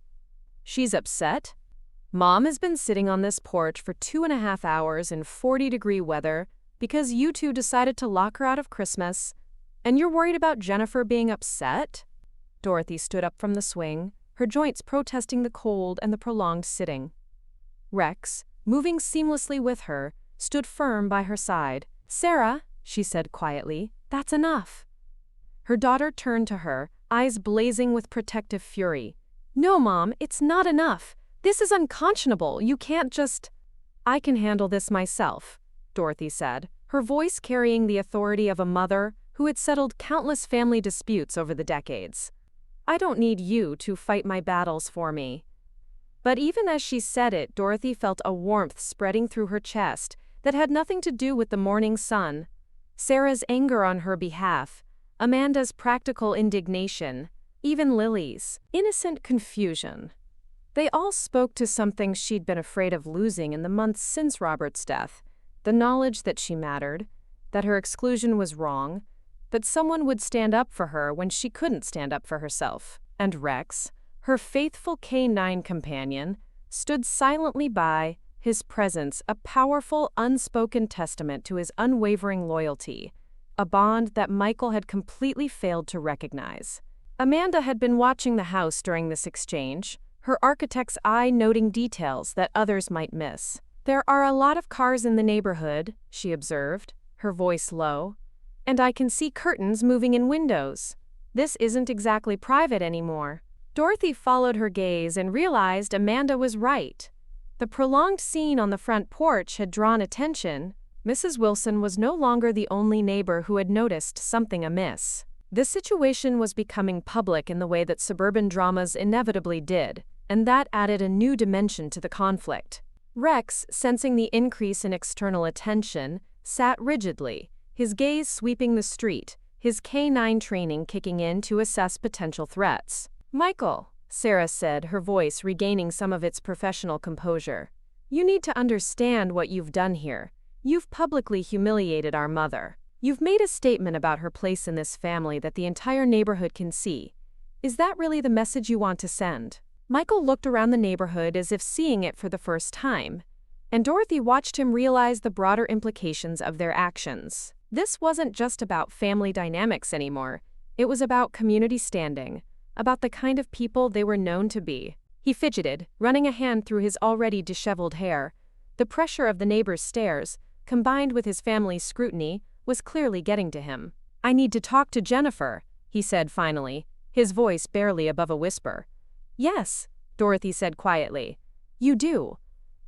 "She's upset? Mom has been sitting on this porch for 2.5 hours in 40-degree weather because you two decided to lock her out of Christmas, and you're worried about Jennifer being upset?" Dorothy stood up from the swing, her joints protesting the cold and the prolonged sitting. Rex, moving seamlessly with her, stood firm by her side. "Sarah, she said quietly. "That's enough." Her daughter turned to her, eyes blazing with protective fury. "No, Mom, it's not enough. This is unconscionable. You can't just—" "I can handle this myself," Dorothy said, her voice carrying the authority of a mother who had settled countless family disputes over the decades. "I don't need you to fight my battles for me." But even as she said it, Dorothy felt a warmth spreading through her chest that had nothing to do with the morning sun, Sarah's anger on her behalf, Amanda's practical indignation, even Lily's innocent confusion. They all spoke to something she'd been afraid of losing in the months since Robert's death, the knowledge that she mattered, that her exclusion was wrong, that someone would stand up for her when she couldn't stand up for herself. And Rex, her faithful K-9 companion, stood silently by, his presence a powerful, unspoken testament to his unwavering loyalty, a bond that Michael had completely failed to recognize. Amanda had been watching the house during this exchange, her architect's eye noting details that others might miss. "There are a lot of cars in the neighborhood," she observed, her voice low, "and I can see curtains moving in windows. This isn't exactly private anymore." Dorothy followed her gaze and realized Amanda was right. The prolonged scene on the front porch had drawn attention. Mrs. Wilson was no longer the only neighbor who had noticed something amiss. The situation was becoming public in the way that suburban dramas inevitably did, and that added a new dimension to the conflict. Rex, sensing the increase in external attention, sat rigidly, his gaze sweeping the street, his K-9 training kicking in to assess potential threats. "Michael," Sarah said, her voice regaining some of its professional composure, "you need to understand what you've done here. You've publicly humiliated our mother. You've made a statement about her place in this family that the entire neighborhood can see. Is that really the message you want to send?" Michael looked around the neighborhood as if seeing it for the first time, and Dorothy watched him realize the broader implications of their actions. This wasn't just about family dynamics anymore. It was about community standing, about the kind of people they were known to be. He fidgeted, running a hand through his already disheveled hair. The pressure of the neighbors' stares, combined with his family's scrutiny, was clearly getting to him. "I need to talk to Jennifer," he said finally, his voice barely above a whisper. "Yes," Dorothy said quietly. "You do."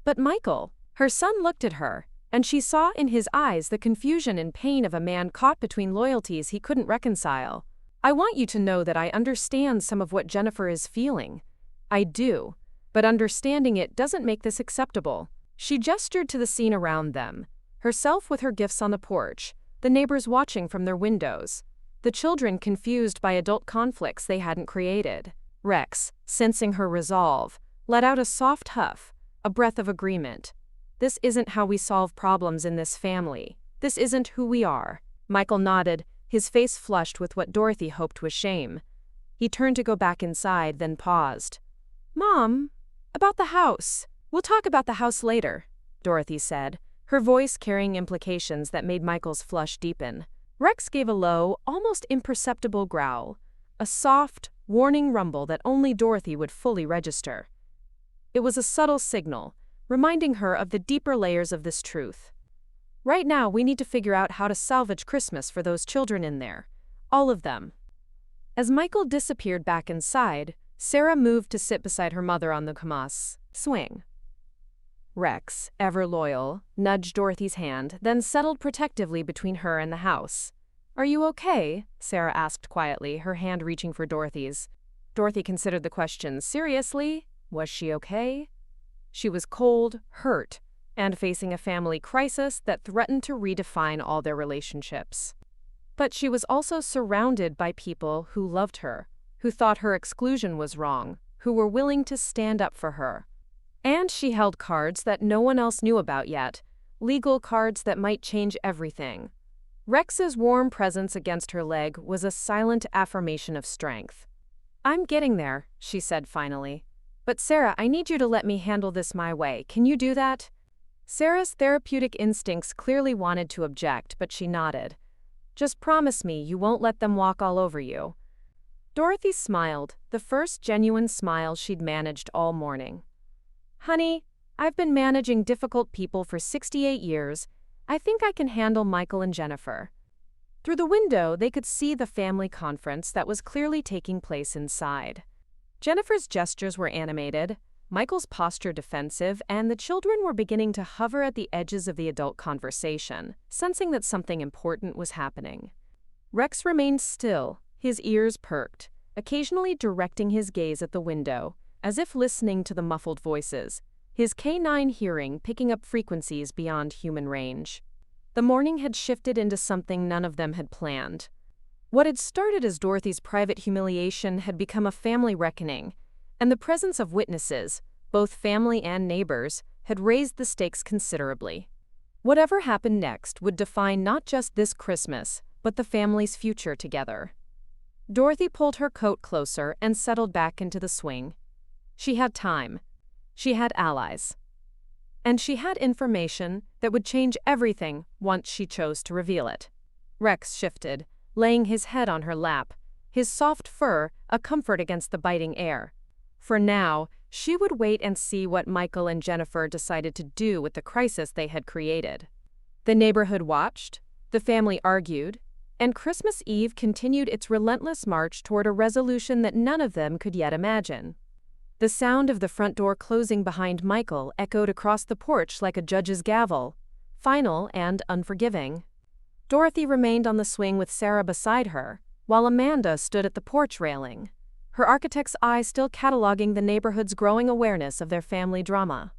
"But Michael," her son looked at her, and she saw in his eyes the confusion and pain of a man caught between loyalties he couldn't reconcile. "I want you to know that I understand some of what Jennifer is feeling. I do, but understanding it doesn't make this acceptable." She gestured to the scene around them, herself with her gifts on the porch, the neighbors watching from their windows, the children confused by adult conflicts they hadn't created. Rex, sensing her resolve, let out a soft huff, a breath of agreement. "This isn't how we solve problems in this family. This isn't who we are." Michael nodded, his face flushed with what Dorothy hoped was shame. He turned to go back inside, then paused. "Mom, about the house." "We'll talk about the house later," Dorothy said, her voice carrying implications that made Michael's flush deepen. Rex gave a low, almost imperceptible growl, a soft, warning rumble that only Dorothy would fully register. It was a subtle signal, reminding her of the deeper layers of this truth. "Right now, we need to figure out how to salvage Christmas for those children in there. All of them." As Michael disappeared back inside, Sarah moved to sit beside her mother on the Hamas swing. Rex, ever loyal, nudged Dorothy's hand, then settled protectively between her and the house. "Are you okay?" Sarah asked quietly, her hand reaching for Dorothy's. Dorothy considered the question seriously. Was she okay? She was cold, hurt, and facing a family crisis that threatened to redefine all their relationships. But she was also surrounded by people who loved her, who thought her exclusion was wrong, who were willing to stand up for her. And she held cards that no one else knew about yet, legal cards that might change everything. Rex's warm presence against her leg was a silent affirmation of strength. "I'm getting there," she said finally. "But Sarah, I need you to let me handle this my way. Can you do that?" Sarah's therapeutic instincts clearly wanted to object, but she nodded. "Just promise me you won't let them walk all over you." Dorothy smiled, the first genuine smile she'd managed all morning. "Honey, I've been managing difficult people for 68 years, I think I can handle Michael and Jennifer." Through the window, they could see the family conference that was clearly taking place inside. Jennifer's gestures were animated, Michael's posture defensive, and the children were beginning to hover at the edges of the adult conversation, sensing that something important was happening. Rex remained still, his ears perked, occasionally directing his gaze at the window, as if listening to the muffled voices, his K-9 hearing picking up frequencies beyond human range. The morning had shifted into something none of them had planned. What had started as Dorothy's private humiliation had become a family reckoning, and the presence of witnesses, both family and neighbors, had raised the stakes considerably. Whatever happened next would define not just this Christmas, but the family's future together. Dorothy pulled her coat closer and settled back into the swing. She had time. She had allies. And she had information that would change everything once she chose to reveal it. Rex shifted, laying his head on her lap, his soft fur a comfort against the biting air. For now, she would wait and see what Michael and Jennifer decided to do with the crisis they had created. The neighborhood watched, the family argued, and Christmas Eve continued its relentless march toward a resolution that none of them could yet imagine. The sound of the front door closing behind Michael echoed across the porch like a judge's gavel, final and unforgiving. Dorothy remained on the swing with Sarah beside her, while Amanda stood at the porch railing, her architect's eye still cataloging the neighborhood's growing awareness of their family drama.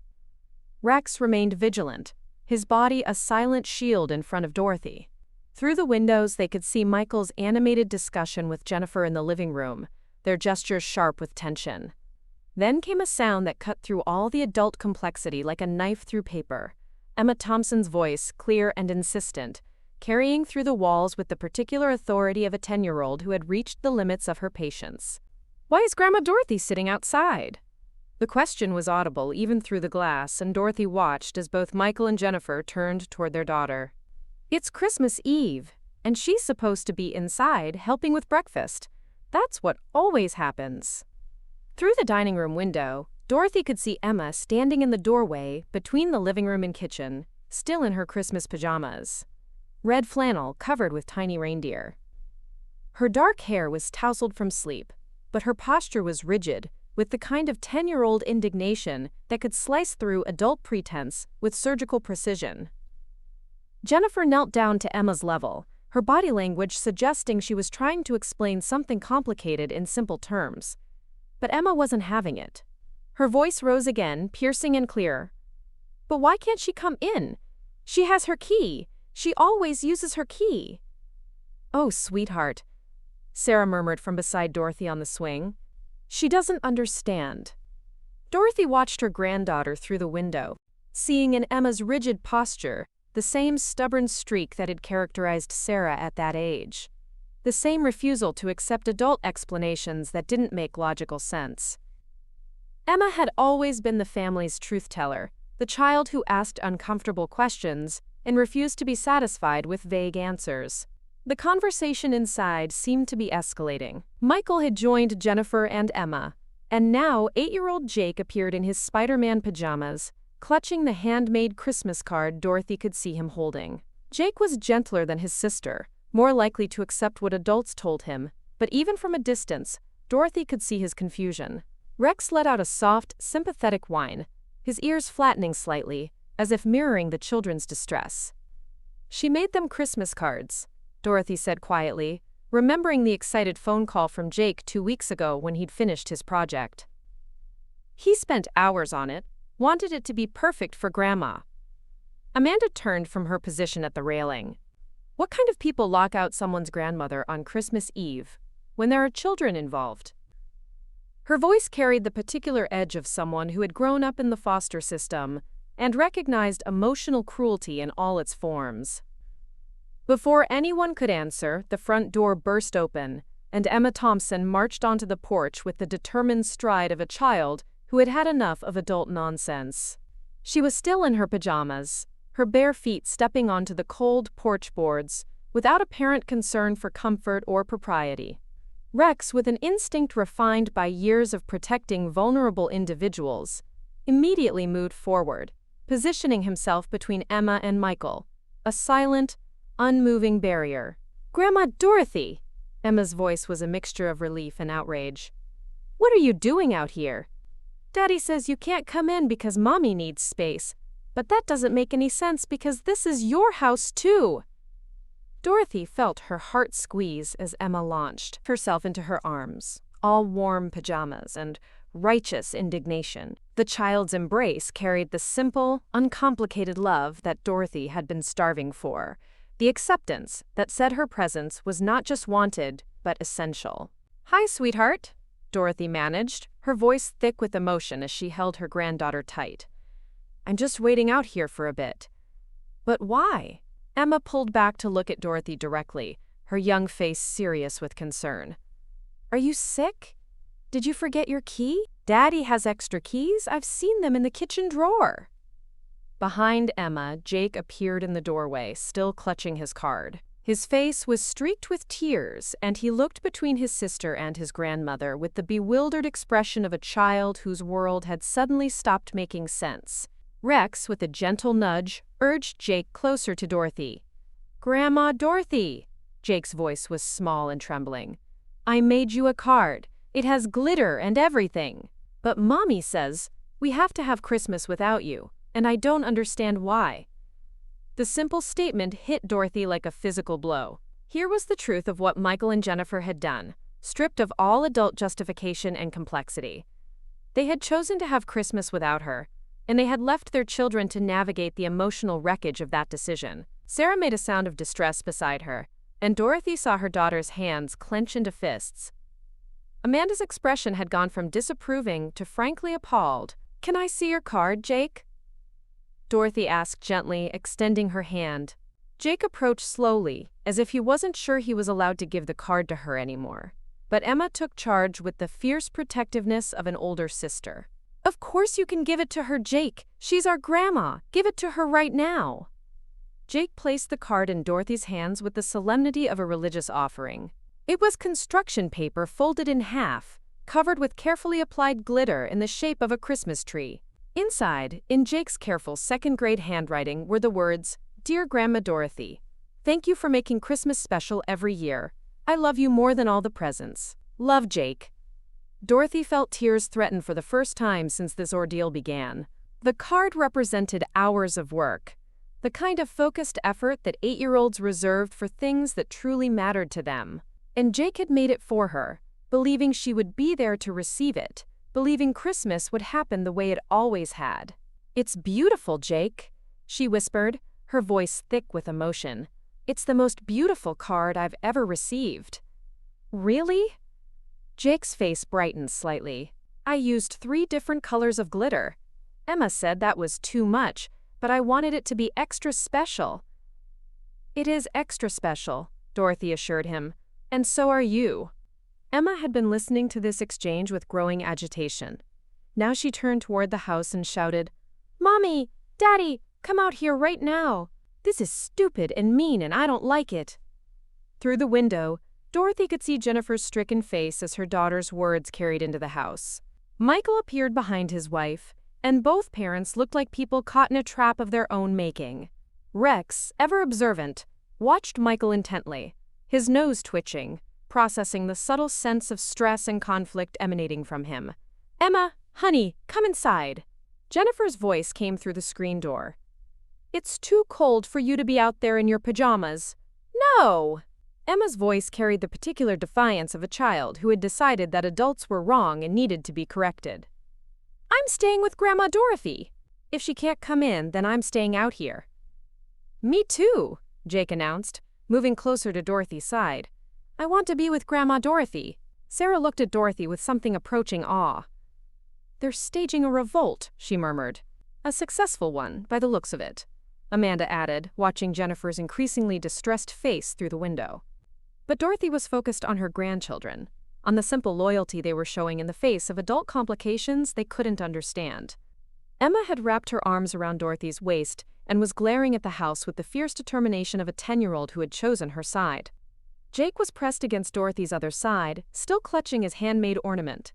Rex remained vigilant, his body a silent shield in front of Dorothy. Through the windows, they could see Michael's animated discussion with Jennifer in the living room, their gestures sharp with tension. Then came a sound that cut through all the adult complexity like a knife through paper. Emma Thompson's voice, clear and insistent, carrying through the walls with the particular authority of a 10-year-old who had reached the limits of her patience. "Why is Grandma Dorothy sitting outside?" The question was audible even through the glass, and Dorothy watched as both Michael and Jennifer turned toward their daughter. "It's Christmas Eve, and she's supposed to be inside helping with breakfast. That's what always happens." Through the dining room window, Dorothy could see Emma standing in the doorway between the living room and kitchen, still in her Christmas pajamas. Red flannel covered with tiny reindeer. Her dark hair was tousled from sleep, but her posture was rigid, with the kind of 10-year-old indignation that could slice through adult pretense with surgical precision. Jennifer knelt down to Emma's level, her body language suggesting she was trying to explain something complicated in simple terms. But Emma wasn't having it. Her voice rose again, piercing and clear. "But why can't she come in? She has her key. She always uses her key." "Oh, sweetheart," Sarah murmured from beside Dorothy on the swing. "She doesn't understand." Dorothy watched her granddaughter through the window, seeing in Emma's rigid posture the same stubborn streak that had characterized Sarah at that age. The same refusal to accept adult explanations that didn't make logical sense. Emma had always been the family's truth-teller, the child who asked uncomfortable questions and refused to be satisfied with vague answers. The conversation inside seemed to be escalating. Michael had joined Jennifer and Emma, and now 8-year-old Jake appeared in his Spider-Man pajamas, clutching the handmade Christmas card Dorothy could see him holding. Jake was gentler than his sister, more likely to accept what adults told him, but even from a distance, Dorothy could see his confusion. Rex let out a soft, sympathetic whine, his ears flattening slightly, as if mirroring the children's distress. "She made them Christmas cards," Dorothy said quietly, remembering the excited phone call from Jake 2 weeks ago when he'd finished his project. "He spent hours on it, wanted it to be perfect for Grandma." Amanda turned from her position at the railing. What kind of people lock out someone's grandmother on Christmas Eve, when there are children involved? Her voice carried the particular edge of someone who had grown up in the foster system and recognized emotional cruelty in all its forms. Before anyone could answer, the front door burst open, and Emma Thompson marched onto the porch with the determined stride of a child who had had enough of adult nonsense. She was still in her pajamas, her bare feet stepping onto the cold porch boards, without apparent concern for comfort or propriety. Rex, with an instinct refined by years of protecting vulnerable individuals, immediately moved forward, positioning himself between Emma and Michael, a silent, unmoving barrier. "Grandma Dorothy!" Emma's voice was a mixture of relief and outrage. "What are you doing out here?" "Daddy says you can't come in because Mommy needs space, but that doesn't make any sense because this is your house too." Dorothy felt her heart squeeze as Emma launched herself into her arms, all warm pajamas and righteous indignation. The child's embrace carried the simple, uncomplicated love that Dorothy had been starving for, the acceptance that said her presence was not just wanted, but essential. "Hi, sweetheart," Dorothy managed, her voice thick with emotion as she held her granddaughter tight. "I'm just waiting out here for a bit." "But why?" Emma pulled back to look at Dorothy directly, her young face serious with concern. "Are you sick? Did you forget your key? Daddy has extra keys. I've seen them in the kitchen drawer." Behind Emma, Jake appeared in the doorway, still clutching his card. His face was streaked with tears, and he looked between his sister and his grandmother with the bewildered expression of a child whose world had suddenly stopped making sense. Rex, with a gentle nudge, urged Jake closer to Dorothy. "Grandma Dorothy," Jake's voice was small and trembling, "I made you a card. It has glitter and everything. But Mommy says we have to have Christmas without you, and I don't understand why." The simple statement hit Dorothy like a physical blow. Here was the truth of what Michael and Jennifer had done, stripped of all adult justification and complexity. They had chosen to have Christmas without her, and they had left their children to navigate the emotional wreckage of that decision. Sarah made a sound of distress beside her, and Dorothy saw her daughter's hands clench into fists. Amanda's expression had gone from disapproving to frankly appalled. "Can I see your card, Jake?" Dorothy asked gently, extending her hand. Jake approached slowly, as if he wasn't sure he was allowed to give the card to her anymore. But Emma took charge with the fierce protectiveness of an older sister. "Of course you can give it to her, Jake. She's our grandma. Give it to her right now." Jake placed the card in Dorothy's hands with the solemnity of a religious offering. It was construction paper folded in half, covered with carefully applied glitter in the shape of a Christmas tree. Inside, in Jake's careful second-grade handwriting, were the words, "Dear Grandma Dorothy, thank you for making Christmas special every year. I love you more than all the presents. Love, Jake." Dorothy felt tears threaten for the first time since this ordeal began. The card represented hours of work, the kind of focused effort that 8-year-olds reserved for things that truly mattered to them. And Jake had made it for her, believing she would be there to receive it, believing Christmas would happen the way it always had. "It's beautiful, Jake," she whispered, her voice thick with emotion. "It's the most beautiful card I've ever received." "Really?" Jake's face brightened slightly. "I used 3 different colors of glitter. Emma said that was too much, but I wanted it to be extra special." "It is extra special," Dorothy assured him. "And so are you." Emma had been listening to this exchange with growing agitation. Now she turned toward the house and shouted, "Mommy! Daddy! Come out here right now! This is stupid and mean and I don't like it." Through the window, Dorothy could see Jennifer's stricken face as her daughter's words carried into the house. Michael appeared behind his wife, and both parents looked like people caught in a trap of their own making. Rex, ever observant, watched Michael intently, his nose twitching, processing the subtle sense of stress and conflict emanating from him. "Emma, honey, come inside." Jennifer's voice came through the screen door. "It's too cold for you to be out there in your pajamas." "No!" Emma's voice carried the particular defiance of a child who had decided that adults were wrong and needed to be corrected. "I'm staying with Grandma Dorothy. If she can't come in, then I'm staying out here." "Me too," Jake announced, moving closer to Dorothy's side. "I want to be with Grandma Dorothy." Sarah looked at Dorothy with something approaching awe. "They're staging a revolt," she murmured. "A successful one, by the looks of it," Amanda added, watching Jennifer's increasingly distressed face through the window. But Dorothy was focused on her grandchildren, on the simple loyalty they were showing in the face of adult complications they couldn't understand. Emma had wrapped her arms around Dorothy's waist and was glaring at the house with the fierce determination of a 10-year-old who had chosen her side. Jake was pressed against Dorothy's other side, still clutching his handmade ornament.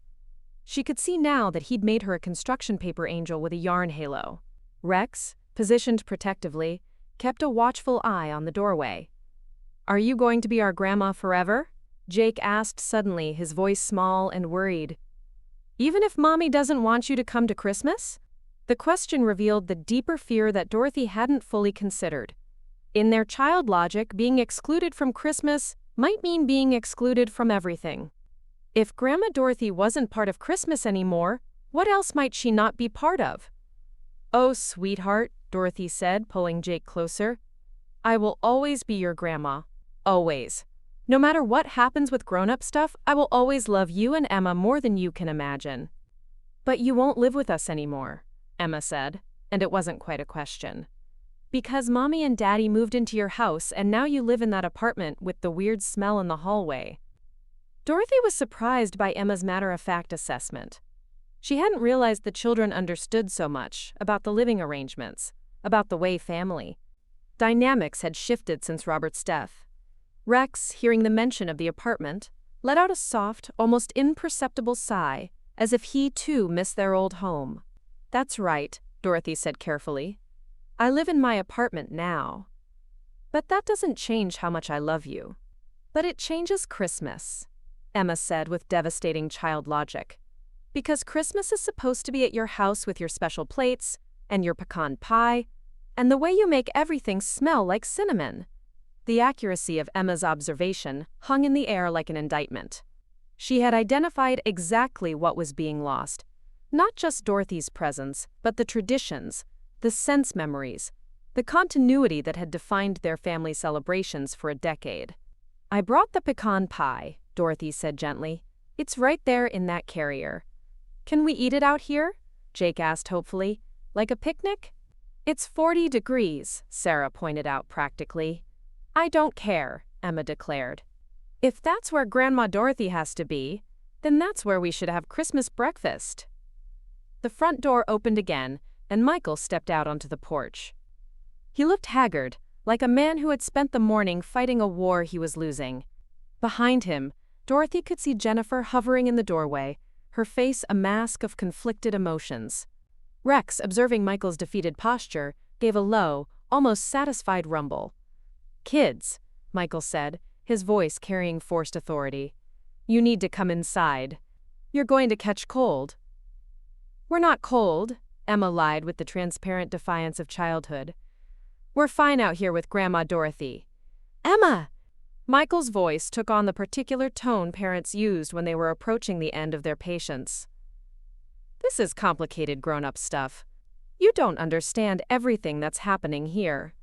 She could see now that he'd made her a construction paper angel with a yarn halo. Rex, positioned protectively, kept a watchful eye on the doorway. "Are you going to be our grandma forever?" Jake asked suddenly, his voice small and worried. "Even if Mommy doesn't want you to come to Christmas?" The question revealed the deeper fear that Dorothy hadn't fully considered. In their child logic, being excluded from Christmas might mean being excluded from everything. If Grandma Dorothy wasn't part of Christmas anymore, what else might she not be part of? "Oh, sweetheart," Dorothy said, pulling Jake closer. "I will always be your grandma. Always. No matter what happens with grown-up stuff, I will always love you and Emma more than you can imagine." "But you won't live with us anymore," Emma said, and it wasn't quite a question. "Because Mommy and Daddy moved into your house and now you live in that apartment with the weird smell in the hallway." Dorothy was surprised by Emma's matter-of-fact assessment. She hadn't realized the children understood so much about the living arrangements, about the way family dynamics had shifted since Robert's death. Rex, hearing the mention of the apartment, let out a soft, almost imperceptible sigh, as if he too missed their old home. "That's right," Dorothy said carefully. "I live in my apartment now. But that doesn't change how much I love you." "But it changes Christmas," Emma said with devastating child logic. "Because Christmas is supposed to be at your house with your special plates, and your pecan pie, and the way you make everything smell like cinnamon." The accuracy of Emma's observation hung in the air like an indictment. She had identified exactly what was being lost. Not just Dorothy's presence, but the traditions, the sense memories, the continuity that had defined their family celebrations for a decade. "I brought the pecan pie," Dorothy said gently. "It's right there in that carrier." "Can we eat it out here?" Jake asked hopefully. "Like a picnic?" "It's 40 degrees, Sarah pointed out practically. "I don't care," Emma declared. "If that's where Grandma Dorothy has to be, then that's where we should have Christmas breakfast." The front door opened again, and Michael stepped out onto the porch. He looked haggard, like a man who had spent the morning fighting a war he was losing. Behind him, Dorothy could see Jennifer hovering in the doorway, her face a mask of conflicted emotions. Rex, observing Michael's defeated posture, gave a low, almost satisfied rumble. "Kids," Michael said, his voice carrying forced authority. "You need to come inside. You're going to catch cold." "We're not cold," Emma lied with the transparent defiance of childhood. "We're fine out here with Grandma Dorothy." "Emma!" Michael's voice took on the particular tone parents used when they were approaching the end of their patience. "This is complicated grown-up stuff. You don't understand everything that's happening here."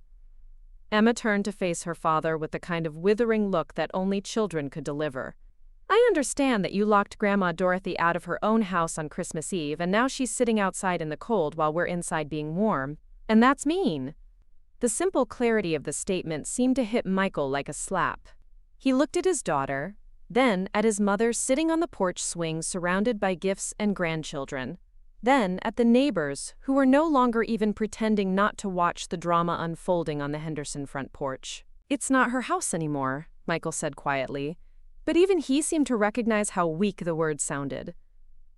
Emma turned to face her father with the kind of withering look that only children could deliver. "I understand that you locked Grandma Dorothy out of her own house on Christmas Eve and now she's sitting outside in the cold while we're inside being warm, and that's mean." The simple clarity of the statement seemed to hit Michael like a slap. He looked at his daughter, then at his mother sitting on the porch swing surrounded by gifts and grandchildren, then at the neighbors who were no longer even pretending not to watch the drama unfolding on the Henderson front porch. "It's not her house anymore," Michael said quietly, but even he seemed to recognize how weak the word sounded.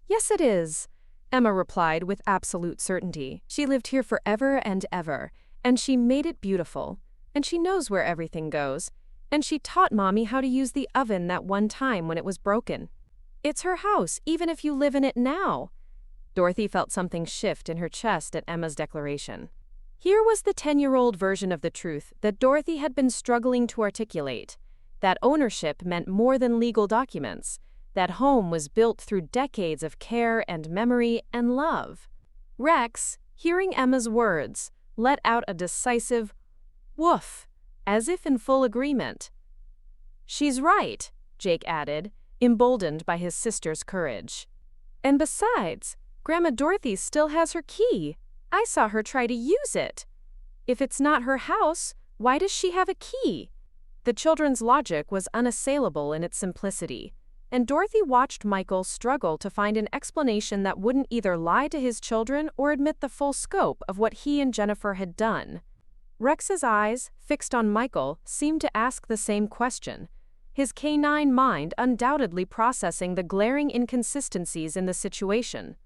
"Yes, it is," Emma replied with absolute certainty. "She lived here forever and ever, and she made it beautiful, and she knows where everything goes, and she taught Mommy how to use the oven that one time when it was broken. It's her house, even if you live in it now." Dorothy felt something shift in her chest at Emma's declaration. Here was the 10-year-old version of the truth that Dorothy had been struggling to articulate, that ownership meant more than legal documents, that home was built through decades of care and memory and love. Rex, hearing Emma's words, let out a decisive woof, as if in full agreement. "She's right," Jake added, emboldened by his sister's courage. "And besides, Grandma Dorothy still has her key. I saw her try to use it. If it's not her house, why does she have a key?" The children's logic was unassailable in its simplicity, and Dorothy watched Michael struggle to find an explanation that wouldn't either lie to his children or admit the full scope of what he and Jennifer had done. Rex's eyes, fixed on Michael, seemed to ask the same question, his K-9 mind undoubtedly processing the glaring inconsistencies in the situation.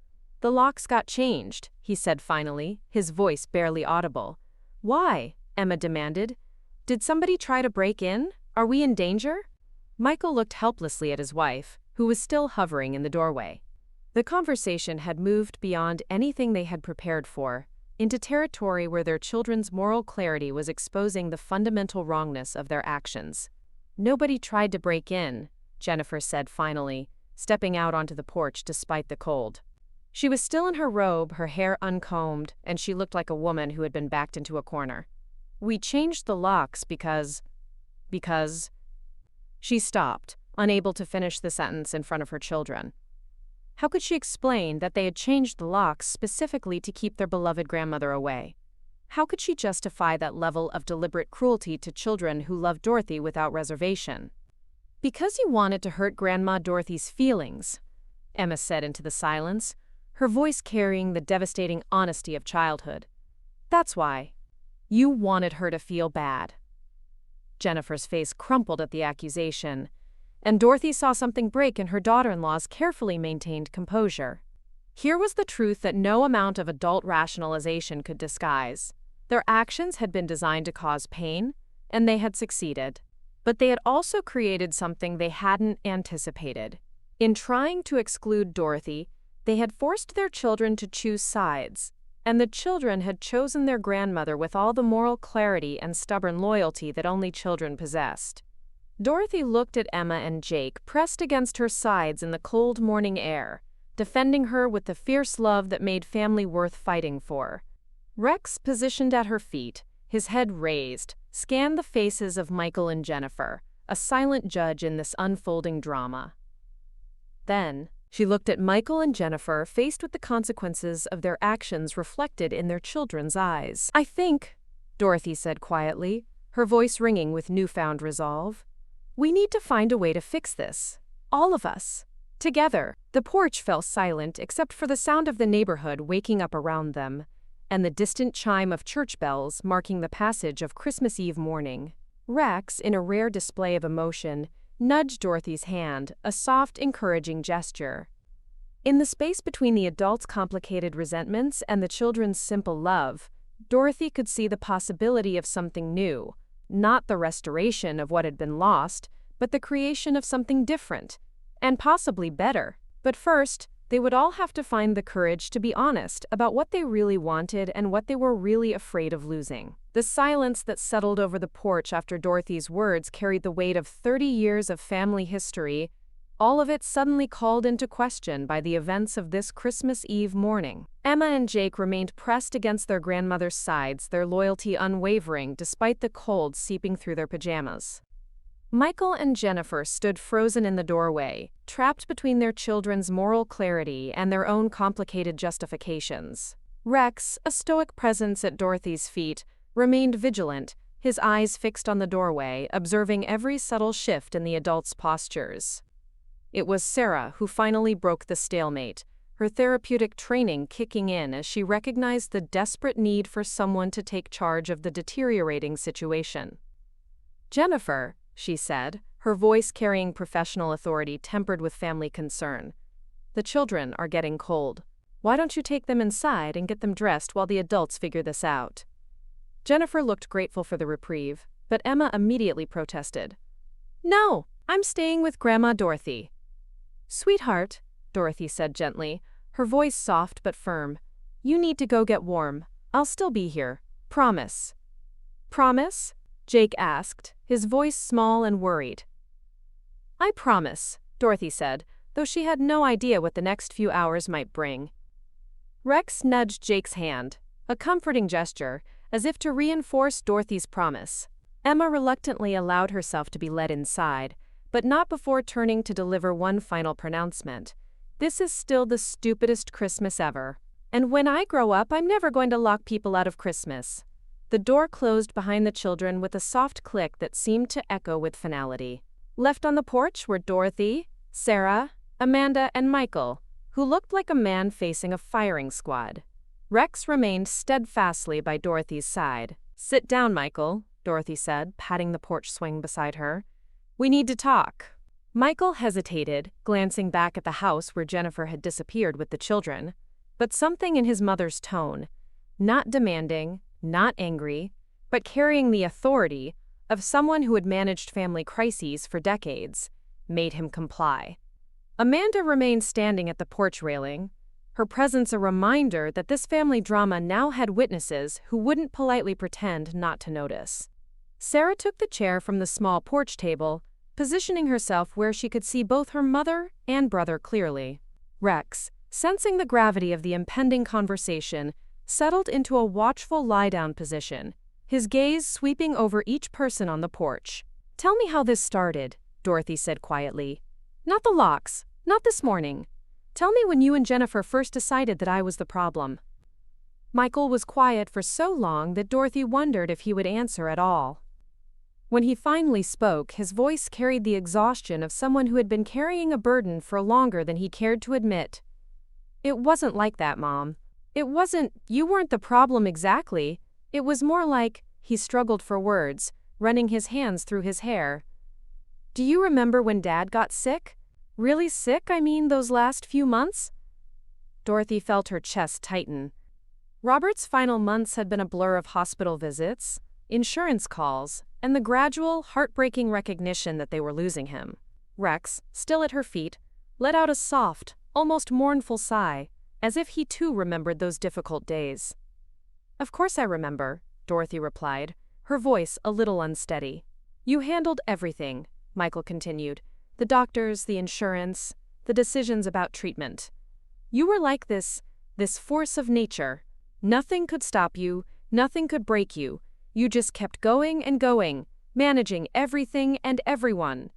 "The locks got changed," he said finally, his voice barely audible. "Why?" Emma demanded. "Did somebody try to break in? Are we in danger?" Michael looked helplessly at his wife, who was still hovering in the doorway. The conversation had moved beyond anything they had prepared for, into territory where their children's moral clarity was exposing the fundamental wrongness of their actions. "Nobody tried to break in," Jennifer said finally, stepping out onto the porch despite the cold. She was still in her robe, her hair uncombed, and she looked like a woman who had been backed into a corner. "We changed the locks because... She stopped, unable to finish the sentence in front of her children. How could she explain that they had changed the locks specifically to keep their beloved grandmother away? How could she justify that level of deliberate cruelty to children who loved Dorothy without reservation? "Because you wanted to hurt Grandma Dorothy's feelings," Emma said into the silence, her voice carrying the devastating honesty of childhood. "That's why. You wanted her to feel bad." Jennifer's face crumpled at the accusation, and Dorothy saw something break in her daughter-in-law's carefully maintained composure. Here was the truth that no amount of adult rationalization could disguise. Their actions had been designed to cause pain, and they had succeeded. But they had also created something they hadn't anticipated. In trying to exclude Dorothy, they had forced their children to choose sides, and the children had chosen their grandmother with all the moral clarity and stubborn loyalty that only children possessed. Dorothy looked at Emma and Jake pressed against her sides in the cold morning air, defending her with the fierce love that made family worth fighting for. Rex, positioned at her feet, his head raised, scanned the faces of Michael and Jennifer, a silent judge in this unfolding drama. Then, she looked at Michael and Jennifer, faced with the consequences of their actions reflected in their children's eyes. "I think," Dorothy said quietly, her voice ringing with newfound resolve, "we need to find a way to fix this. All of us. Together." The porch fell silent except for the sound of the neighborhood waking up around them, and the distant chime of church bells marking the passage of Christmas Eve morning. Rex, in a rare display of emotion, nudged Dorothy's hand, a soft, encouraging gesture. In the space between the adults' complicated resentments and the children's simple love, Dorothy could see the possibility of something new, not the restoration of what had been lost, but the creation of something different, and possibly better. But first, they would all have to find the courage to be honest about what they really wanted and what they were really afraid of losing. The silence that settled over the porch after Dorothy's words carried the weight of 30 years of family history, all of it suddenly called into question by the events of this Christmas Eve morning. Emma and Jake remained pressed against their grandmother's sides, their loyalty unwavering despite the cold seeping through their pajamas. Michael and Jennifer stood frozen in the doorway, trapped between their children's moral clarity and their own complicated justifications. Rex, a stoic presence at Dorothy's feet, remained vigilant, his eyes fixed on the doorway, observing every subtle shift in the adults' postures. It was Sarah who finally broke the stalemate, her therapeutic training kicking in as she recognized the desperate need for someone to take charge of the deteriorating situation. "Jennifer," she said, her voice carrying professional authority tempered with family concern, "the children are getting cold. Why don't you take them inside and get them dressed while the adults figure this out?" Jennifer looked grateful for the reprieve, but Emma immediately protested. "No, I'm staying with Grandma Dorothy." "Sweetheart," Dorothy said gently, her voice soft but firm, "you need to go get warm. I'll still be here. Promise." "Promise?" Jake asked, his voice small and worried. "I promise," Dorothy said, though she had no idea what the next few hours might bring. Rex nudged Jake's hand, a comforting gesture, as if to reinforce Dorothy's promise. Emma reluctantly allowed herself to be led inside, but not before turning to deliver one final pronouncement. "This is still the stupidest Christmas ever. And when I grow up, I'm never going to lock people out of Christmas." The door closed behind the children with a soft click that seemed to echo with finality. Left on the porch were Dorothy, Sarah, Amanda, and Michael, who looked like a man facing a firing squad. Rex remained steadfastly by Dorothy's side. "Sit down, Michael," Dorothy said, patting the porch swing beside her. "We need to talk." Michael hesitated, glancing back at the house where Jennifer had disappeared with the children, but something in his mother's tone, not demanding, not angry, but carrying the authority of someone who had managed family crises for decades made him comply. Amanda remained standing at the porch railing, her presence a reminder that this family drama now had witnesses who wouldn't politely pretend not to notice. Sarah took the chair from the small porch table, positioning herself where she could see both her mother and brother clearly. Rex, sensing the gravity of the impending conversation, settled into a watchful lie-down position, his gaze sweeping over each person on the porch. "Tell me how this started," Dorothy said quietly. "Not the locks, not this morning. Tell me when you and Jennifer first decided that I was the problem." Michael was quiet for so long that Dorothy wondered if he would answer at all. When he finally spoke, his voice carried the exhaustion of someone who had been carrying a burden for longer than he cared to admit. "It wasn't like that, Mom. You weren't the problem exactly. It was more like," he struggled for words, running his hands through his hair. "Do you remember when Dad got sick? Really sick, I mean, those last few months?" Dorothy felt her chest tighten. Robert's final months had been a blur of hospital visits, insurance calls, and the gradual, heartbreaking recognition that they were losing him. Rex, still at her feet, let out a soft, almost mournful sigh, as if he too remembered those difficult days. "Of course I remember," Dorothy replied, her voice a little unsteady. "You handled everything," Michael continued. "The doctors, the insurance, the decisions about treatment. You were like this force of nature. Nothing could stop you, nothing could break you. You just kept going and going, managing everything and everyone."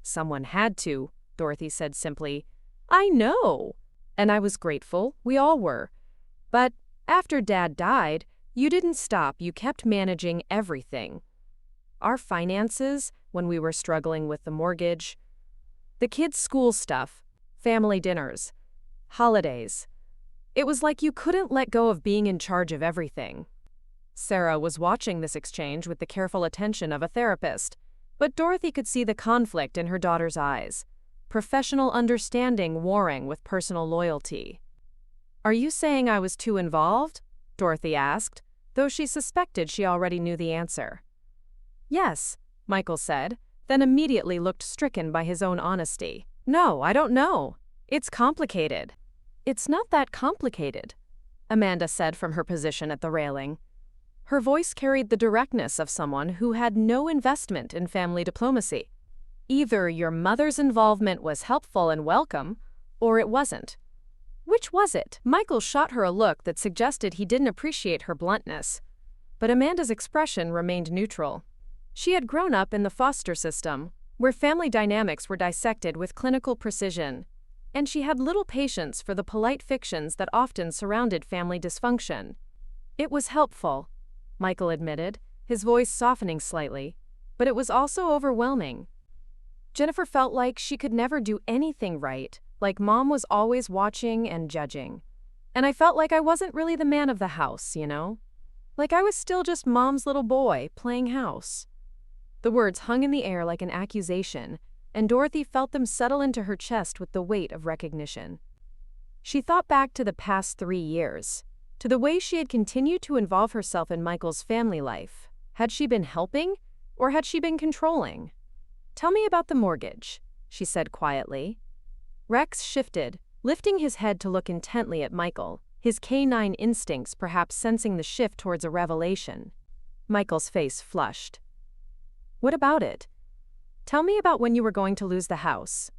"Someone had to," Dorothy said simply. "I know. And I was grateful, we all were. But after Dad died, you didn't stop, you kept managing everything. Our finances, when we were struggling with the mortgage, the kids' school stuff, family dinners, holidays. It was like you couldn't let go of being in charge of everything." Sarah was watching this exchange with the careful attention of a therapist, but Dorothy could see the conflict in her daughter's eyes, professional understanding warring with personal loyalty. "Are you saying I was too involved?" Dorothy asked, though she suspected she already knew the answer. "Yes," Michael said, then immediately looked stricken by his own honesty. "No, I don't know. It's complicated." "It's not that complicated," Amanda said from her position at the railing. Her voice carried the directness of someone who had no investment in family diplomacy. "Either your mother's involvement was helpful and welcome, or it wasn't. Which was it?" Michael shot her a look that suggested he didn't appreciate her bluntness, but Amanda's expression remained neutral. She had grown up in the foster system, where family dynamics were dissected with clinical precision, and she had little patience for the polite fictions that often surrounded family dysfunction. "It was helpful," Michael admitted, his voice softening slightly, "but it was also overwhelming. Jennifer felt like she could never do anything right, like Mom was always watching and judging. And I felt like I wasn't really the man of the house, you know? Like I was still just Mom's little boy playing house." The words hung in the air like an accusation, and Dorothy felt them settle into her chest with the weight of recognition. She thought back to the past 3 years, to the way she had continued to involve herself in Michael's family life. Had she been helping, or had she been controlling? "Tell me about the mortgage," she said quietly. Rex shifted, lifting his head to look intently at Michael, his K-9 instincts perhaps sensing the shift towards a revelation. Michael's face flushed. "What about it? Tell me about when you were going to lose the house."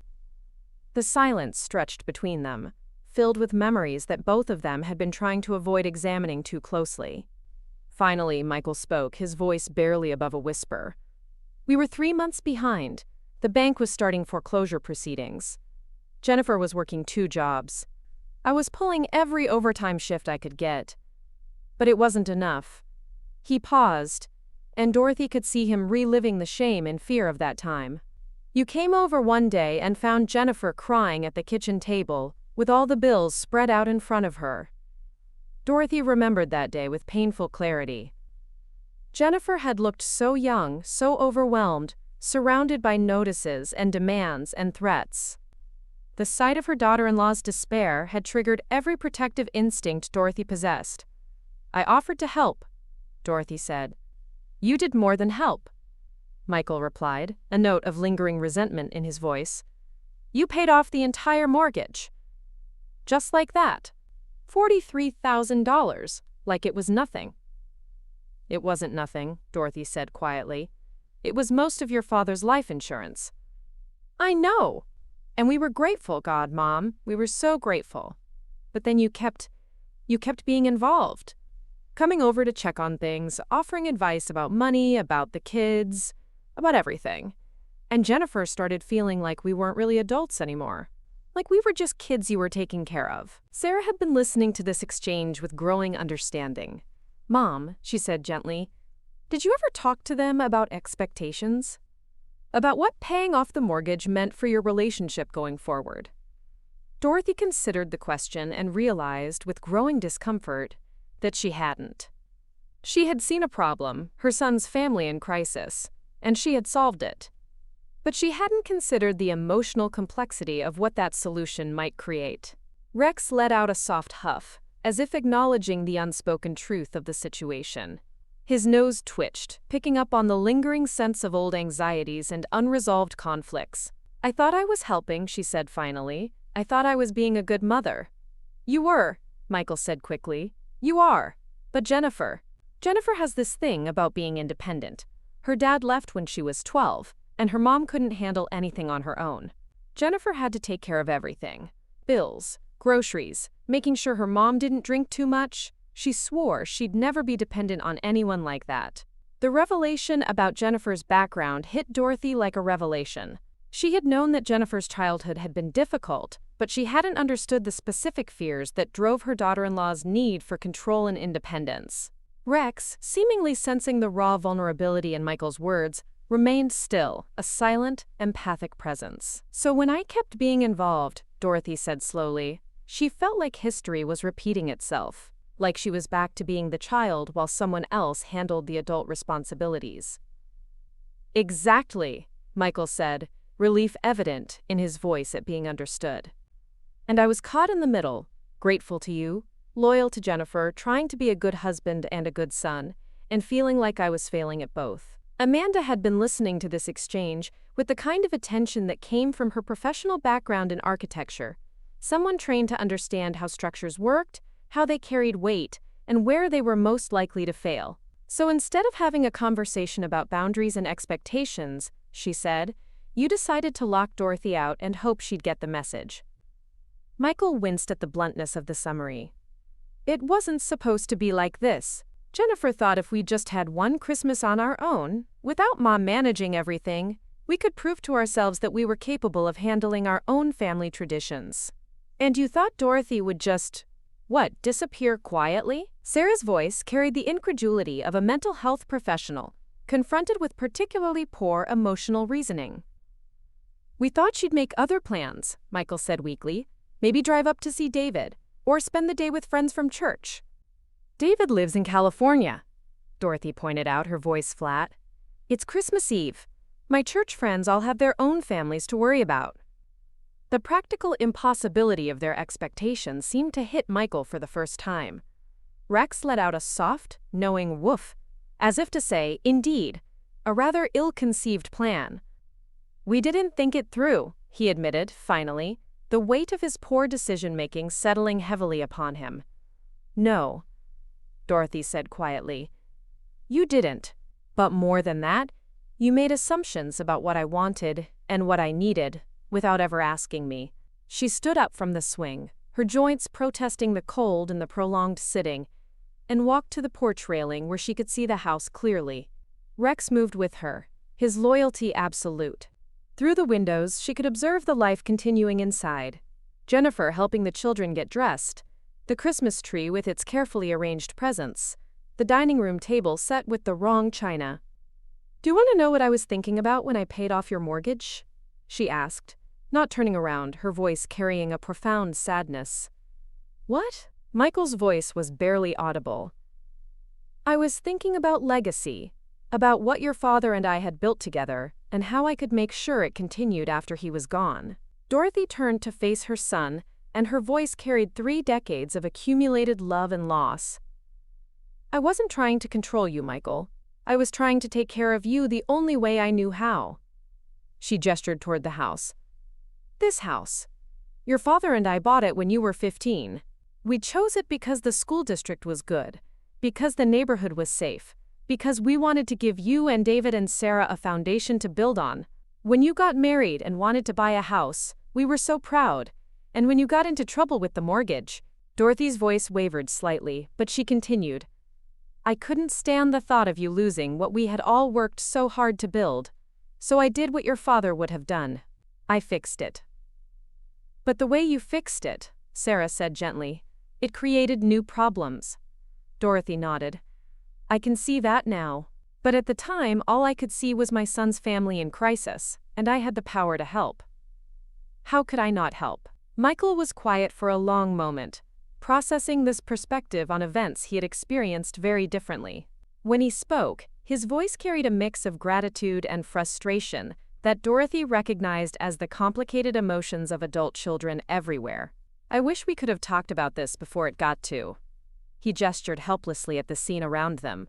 The silence stretched between them, filled with memories that both of them had been trying to avoid examining too closely. Finally, Michael spoke, his voice barely above a whisper. "We were 3 months behind. The bank was starting foreclosure proceedings. Jennifer was working 2 jobs. I was pulling every overtime shift I could get. But it wasn't enough." He paused, and Dorothy could see him reliving the shame and fear of that time. "You came over one day and found Jennifer crying at the kitchen table, with all the bills spread out in front of her." Dorothy remembered that day with painful clarity. Jennifer had looked so young, so overwhelmed, surrounded by notices and demands and threats. The sight of her daughter-in-law's despair had triggered every protective instinct Dorothy possessed. "I offered to help," Dorothy said. You did more than help, Michael replied, a note of lingering resentment in his voice. You paid off the entire mortgage. Just like that. $43,000, like it was nothing. It wasn't nothing, Dorothy said quietly. It was most of your father's life insurance. I know. And we were grateful, God, Mom. We were so grateful. But then you kept being involved. Coming over to check on things, offering advice about money, about the kids, about everything. And Jennifer started feeling like we weren't really adults anymore. Like we were just kids you were taking care of. Sarah had been listening to this exchange with growing understanding. Mom, she said gently, did you ever talk to them about expectations? About what paying off the mortgage meant for your relationship going forward? Dorothy considered the question and realized, with growing discomfort, that she hadn't. She had seen a problem, her son's family in crisis, and she had solved it. But she hadn't considered the emotional complexity of what that solution might create. Rex let out a soft huff, as if acknowledging the unspoken truth of the situation. His nose twitched, picking up on the lingering sense of old anxieties and unresolved conflicts. I thought I was helping, she said finally. I thought I was being a good mother. You were, Michael said quickly. You are. But Jennifer has this thing about being independent. Her dad left when she was 12, and her mom couldn't handle anything on her own. Jennifer had to take care of everything. Bills, groceries, making sure her mom didn't drink too much. She swore she'd never be dependent on anyone like that. The revelation about Jennifer's background hit Dorothy like a revelation. She had known that Jennifer's childhood had been difficult, but she hadn't understood the specific fears that drove her daughter-in-law's need for control and independence. Rex, seemingly sensing the raw vulnerability in Michael's words, remained still, a silent, empathic presence. So when I kept being involved, Dorothy said slowly, she felt like history was repeating itself. Like she was back to being the child while someone else handled the adult responsibilities. Exactly, Michael said, relief evident in his voice at being understood. And I was caught in the middle, grateful to you, loyal to Jennifer, trying to be a good husband and a good son, and feeling like I was failing at both. Amanda had been listening to this exchange with the kind of attention that came from her professional background in architecture, someone trained to understand how structures worked, how they carried weight, and where they were most likely to fail. So instead of having a conversation about boundaries and expectations, she said, you decided to lock Dorothy out and hope she'd get the message. Michael winced at the bluntness of the summary. It wasn't supposed to be like this. Jennifer thought if we just had one Christmas on our own, without Mom managing everything, we could prove to ourselves that we were capable of handling our own family traditions. And you thought Dorothy would just, disappear quietly? Sarah's voice carried the incredulity of a mental health professional, confronted with particularly poor emotional reasoning. We thought she'd make other plans, Michael said weakly. Maybe drive up to see David, or spend the day with friends from church. David lives in California, Dorothy pointed out, her voice flat. It's Christmas Eve. My church friends all have their own families to worry about. The practical impossibility of their expectations seemed to hit Michael for the first time. Rex let out a soft, knowing woof, as if to say, indeed, a rather ill-conceived plan. We didn't think it through, he admitted, finally, the weight of his poor decision-making settling heavily upon him. No, Dorothy said quietly. You didn't. But more than that, you made assumptions about what I wanted and what I needed, without ever asking me. She stood up from the swing, her joints protesting the cold and the prolonged sitting, and walked to the porch railing where she could see the house clearly. Rex moved with her, his loyalty absolute. Through the windows, she could observe the life continuing inside. Jennifer helping the children get dressed, the Christmas tree with its carefully arranged presents, the dining room table set with the wrong china. Do you want to know what I was thinking about when I paid off your mortgage? She asked, not turning around, her voice carrying a profound sadness. What? Michael's voice was barely audible. I was thinking about legacy, about what your father and I had built together, and how I could make sure it continued after he was gone. Dorothy turned to face her son, and her voice carried 3 decades of accumulated love and loss. I wasn't trying to control you, Michael. I was trying to take care of you the only way I knew how. She gestured toward the house. This house. Your father and I bought it when you were 15. We chose it because the school district was good, because the neighborhood was safe, because we wanted to give you and David and Sarah a foundation to build on. When you got married and wanted to buy a house, we were so proud. And when you got into trouble with the mortgage, Dorothy's voice wavered slightly, but she continued. I couldn't stand the thought of you losing what we had all worked so hard to build. So I did what your father would have done. I fixed it. But the way you fixed it, Sarah said gently, it created new problems. Dorothy nodded. I can see that now. But at the time, all I could see was my son's family in crisis, and I had the power to help. How could I not help? Michael was quiet for a long moment, processing this perspective on events he had experienced very differently. When he spoke, his voice carried a mix of gratitude and frustration that Dorothy recognized as the complicated emotions of adult children everywhere. I wish we could have talked about this before it got to. He gestured helplessly at the scene around them.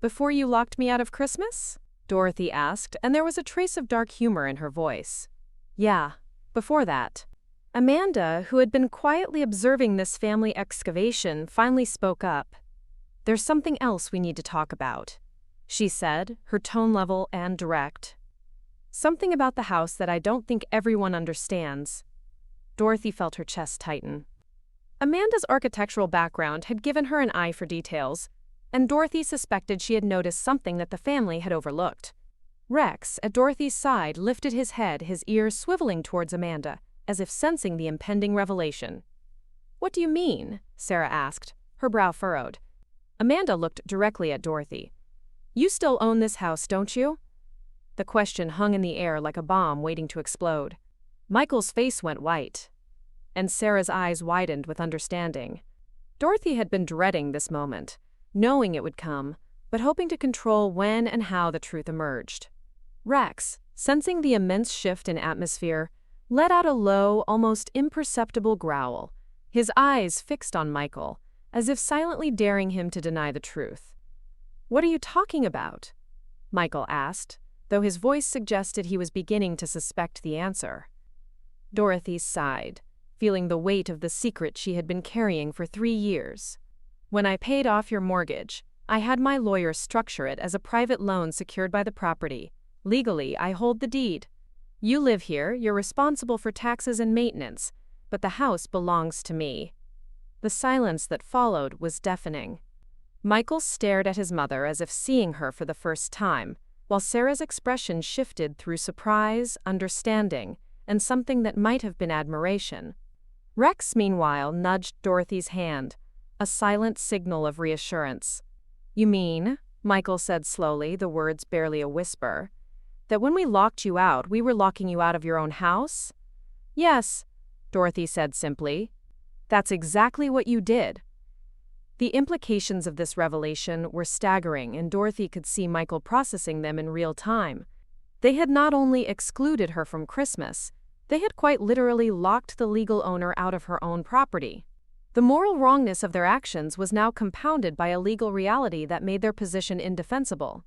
Before you locked me out of Christmas? Dorothy asked, and there was a trace of dark humor in her voice. Yeah, before that. Amanda, who had been quietly observing this family excavation, finally spoke up. There's something else we need to talk about, she said, her tone level and direct. Something about the house that I don't think everyone understands. Dorothy felt her chest tighten. Amanda's architectural background had given her an eye for details, and Dorothy suspected she had noticed something that the family had overlooked. Rex, at Dorothy's side, lifted his head, his ears swiveling towards Amanda, as if sensing the impending revelation. What do you mean? Sarah asked, her brow furrowed. Amanda looked directly at Dorothy. You still own this house, don't you? The question hung in the air like a bomb waiting to explode. Michael's face went white, and Sarah's eyes widened with understanding. Dorothy had been dreading this moment, knowing it would come, but hoping to control when and how the truth emerged. Rex, sensing the immense shift in atmosphere, let out a low, almost imperceptible growl, his eyes fixed on Michael, as if silently daring him to deny the truth. What are you talking about? Michael asked, though his voice suggested he was beginning to suspect the answer. Dorothy sighed, feeling the weight of the secret she had been carrying for 3 years. When I paid off your mortgage, I had my lawyer structure it as a private loan secured by the property. Legally, I hold the deed. You live here, you're responsible for taxes and maintenance, but the house belongs to me. The silence that followed was deafening. Michael stared at his mother as if seeing her for the first time, while Sarah's expression shifted through surprise, understanding, and something that might have been admiration. Rex, meanwhile, nudged Dorothy's hand, a silent signal of reassurance. You mean, Michael said slowly, the words barely a whisper, that when we locked you out, we were locking you out of your own house? Yes, Dorothy said simply. That's exactly what you did. The implications of this revelation were staggering, and Dorothy could see Michael processing them in real time. They had not only excluded her from Christmas, they had quite literally locked the legal owner out of her own property. The moral wrongness of their actions was now compounded by a legal reality that made their position indefensible.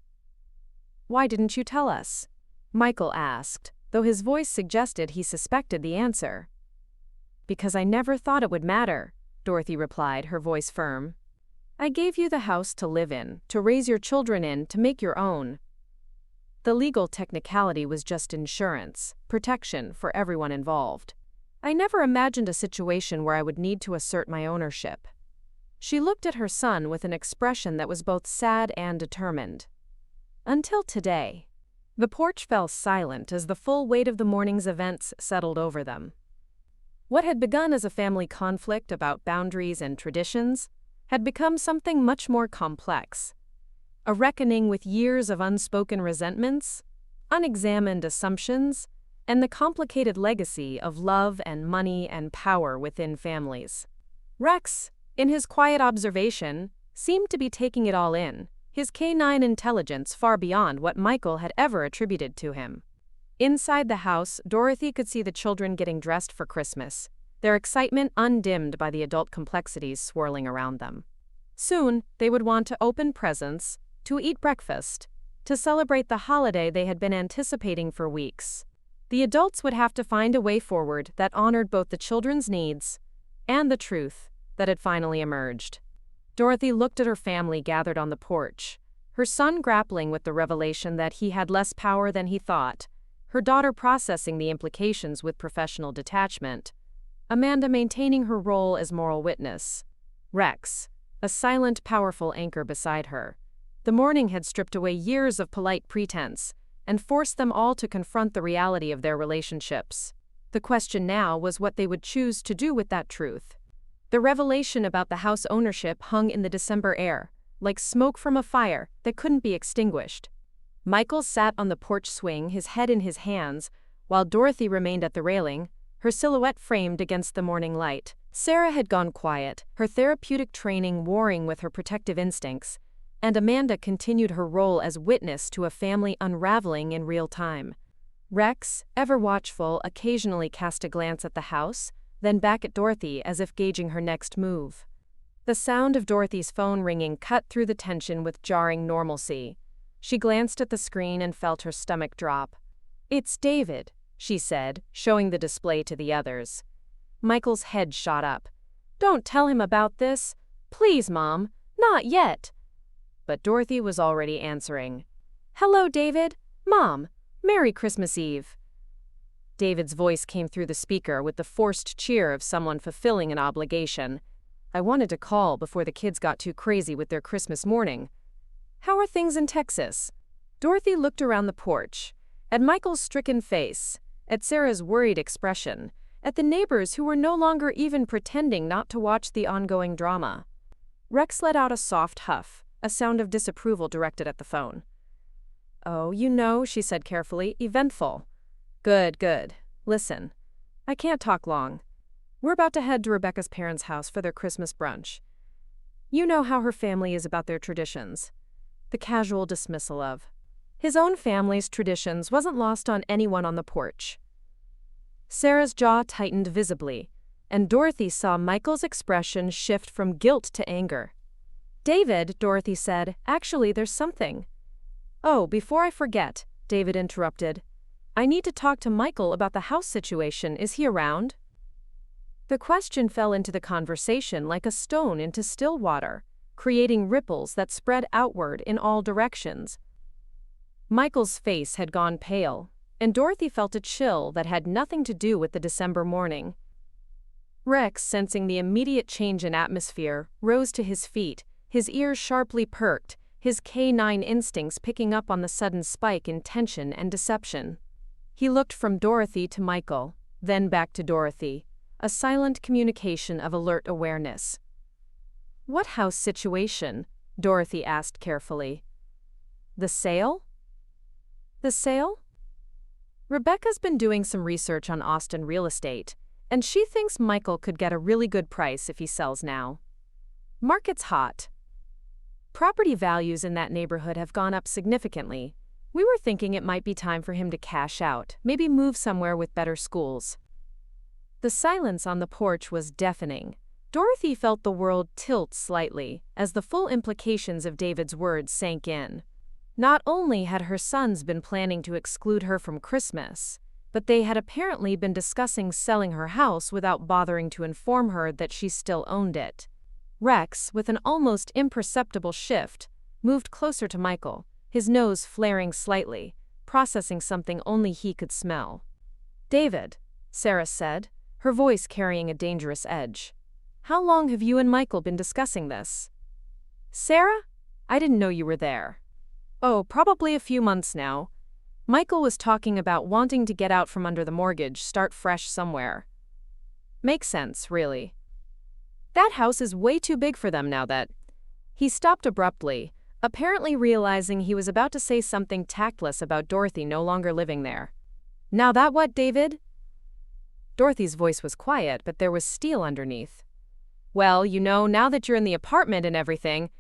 Why didn't you tell us? Michael asked, though his voice suggested he suspected the answer. Because I never thought it would matter, Dorothy replied, her voice firm. I gave you the house to live in, to raise your children in, to make your own. The legal technicality was just insurance, protection for everyone involved. I never imagined a situation where I would need to assert my ownership. She looked at her son with an expression that was both sad and determined. Until today. The porch fell silent as the full weight of the morning's events settled over them. What had begun as a family conflict about boundaries and traditions had become something much more complex. A reckoning with years of unspoken resentments, unexamined assumptions, and the complicated legacy of love and money and power within families. Rex, in his quiet observation, seemed to be taking it all in, his K-9 intelligence far beyond what Michael had ever attributed to him. Inside the house, Dorothy could see the children getting dressed for Christmas, their excitement undimmed by the adult complexities swirling around them. Soon, they would want to open presents, to eat breakfast, to celebrate the holiday they had been anticipating for weeks. The adults would have to find a way forward that honored both the children's needs and the truth that had finally emerged. Dorothy looked at her family gathered on the porch, her son grappling with the revelation that he had less power than he thought, her daughter processing the implications with professional detachment, Amanda maintaining her role as moral witness, Rex, a silent, powerful anchor beside her. The morning had stripped away years of polite pretense and forced them all to confront the reality of their relationships. The question now was what they would choose to do with that truth. The revelation about the house ownership hung in the December air, like smoke from a fire that couldn't be extinguished. Michael sat on the porch swing, his head in his hands, while Dorothy remained at the railing, her silhouette framed against the morning light. Sarah had gone quiet, her therapeutic training warring with her protective instincts, and Amanda continued her role as witness to a family unraveling in real time. Rex, ever watchful, occasionally cast a glance at the house, then back at Dorothy as if gauging her next move. The sound of Dorothy's phone ringing cut through the tension with jarring normalcy. She glanced at the screen and felt her stomach drop. "It's David," she said, showing the display to the others. Michael's head shot up. "Don't tell him about this. Please, Mom, not yet." But Dorothy was already answering. "Hello, David. Mom, Merry Christmas Eve." David's voice came through the speaker with the forced cheer of someone fulfilling an obligation. "I wanted to call before the kids got too crazy with their Christmas morning. How are things in Texas?" Dorothy looked around the porch, at Michael's stricken face, at Sarah's worried expression, at the neighbors who were no longer even pretending not to watch the ongoing drama. Rex let out a soft huff, a sound of disapproval directed at the phone. "Oh, you know," she said carefully, "eventful." Good, good. Listen, I can't talk long. We're about to head to Rebecca's parents' house for their Christmas brunch. You know how her family is about their traditions. The casual dismissal of his own family's traditions wasn't lost on anyone on the porch. Sarah's jaw tightened visibly, and Dorothy saw Michael's expression shift from guilt to anger. "David," Dorothy said, "actually there's something." "Oh, before I forget," David interrupted, "I need to talk to Michael about the house situation. Is he around?" The question fell into the conversation like a stone into still water, creating ripples that spread outward in all directions. Michael's face had gone pale, and Dorothy felt a chill that had nothing to do with the December morning. Rex, sensing the immediate change in atmosphere, rose to his feet, his ears sharply perked, his K-9 instincts picking up on the sudden spike in tension and deception. He looked from Dorothy to Michael, then back to Dorothy, a silent communication of alert awareness. "What house situation?" Dorothy asked carefully. "The sale?" "The sale?" Rebecca's been doing some research on Austin real estate, and she thinks Michael could get a really good price if he sells now. Market's hot. Property values in that neighborhood have gone up significantly. We were thinking it might be time for him to cash out, maybe move somewhere with better schools. The silence on the porch was deafening. Dorothy felt the world tilt slightly as the full implications of David's words sank in. Not only had her sons been planning to exclude her from Christmas, but they had apparently been discussing selling her house without bothering to inform her that she still owned it. Rex, with an almost imperceptible shift, moved closer to Michael, his nose flaring slightly, processing something only he could smell. "David," Sarah said, her voice carrying a dangerous edge. "How long have you and Michael been discussing this?" "Sarah? I didn't know you were there." "Oh, probably a few months now. Michael was talking about wanting to get out from under the mortgage, start fresh somewhere." "Makes sense, really. That house is way too big for them now that—" He stopped abruptly, apparently realizing he was about to say something tactless about Dorothy no longer living there. "Now that what, David?" Dorothy's voice was quiet, but there was steel underneath. "Well, you know, now that you're in the apartment and everything,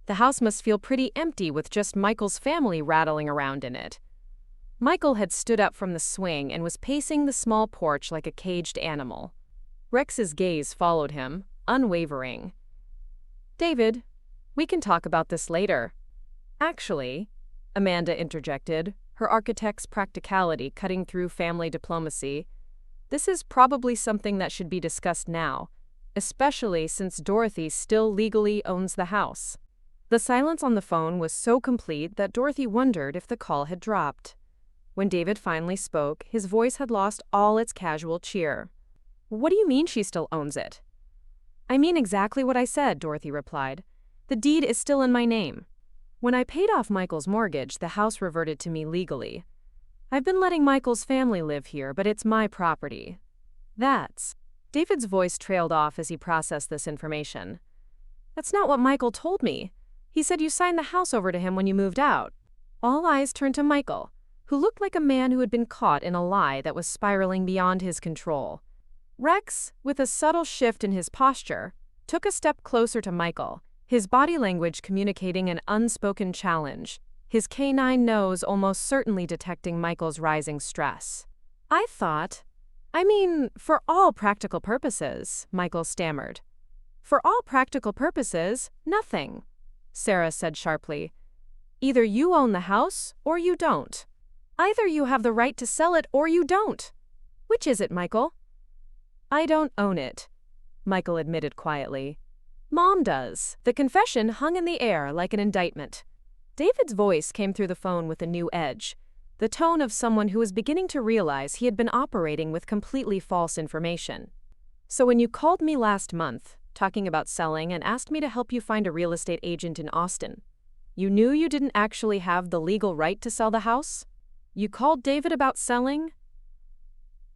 the house must feel pretty empty with just Michael's family rattling around in it." Michael had stood up from the swing and was pacing the small porch like a caged animal. Rex's gaze followed him, unwavering. David, we can talk about this later. Actually, Amanda interjected, her architect's practicality cutting through family diplomacy, this is probably something that should be discussed now, especially since Dorothy still legally owns the house. The silence on the phone was so complete that Dorothy wondered if the call had dropped. When David finally spoke, his voice had lost all its casual cheer. What do you mean she still owns it? I mean exactly what I said, Dorothy replied. The deed is still in my name. When I paid off Michael's mortgage, the house reverted to me legally. I've been letting Michael's family live here, but it's my property. David's voice trailed off as he processed this information. That's not what Michael told me. He said you signed the house over to him when you moved out. All eyes turned to Michael, who looked like a man who had been caught in a lie that was spiraling beyond his control. Rex, with a subtle shift in his posture, took a step closer to Michael, his body language communicating an unspoken challenge, his K-9 nose almost certainly detecting Michael's rising stress. For all practical purposes, Michael stammered. For all practical purposes, nothing, Sarah said sharply. Either you own the house or you don't. Either you have the right to sell it or you don't. Which is it, Michael? I don't own it, Michael admitted quietly. Mom does. The confession hung in the air like an indictment. David's voice came through the phone with a new edge, the tone of someone who was beginning to realize he had been operating with completely false information. So when you called me last month, talking about selling and asked me to help you find a real estate agent in Austin, you knew you didn't actually have the legal right to sell the house? You called David about selling?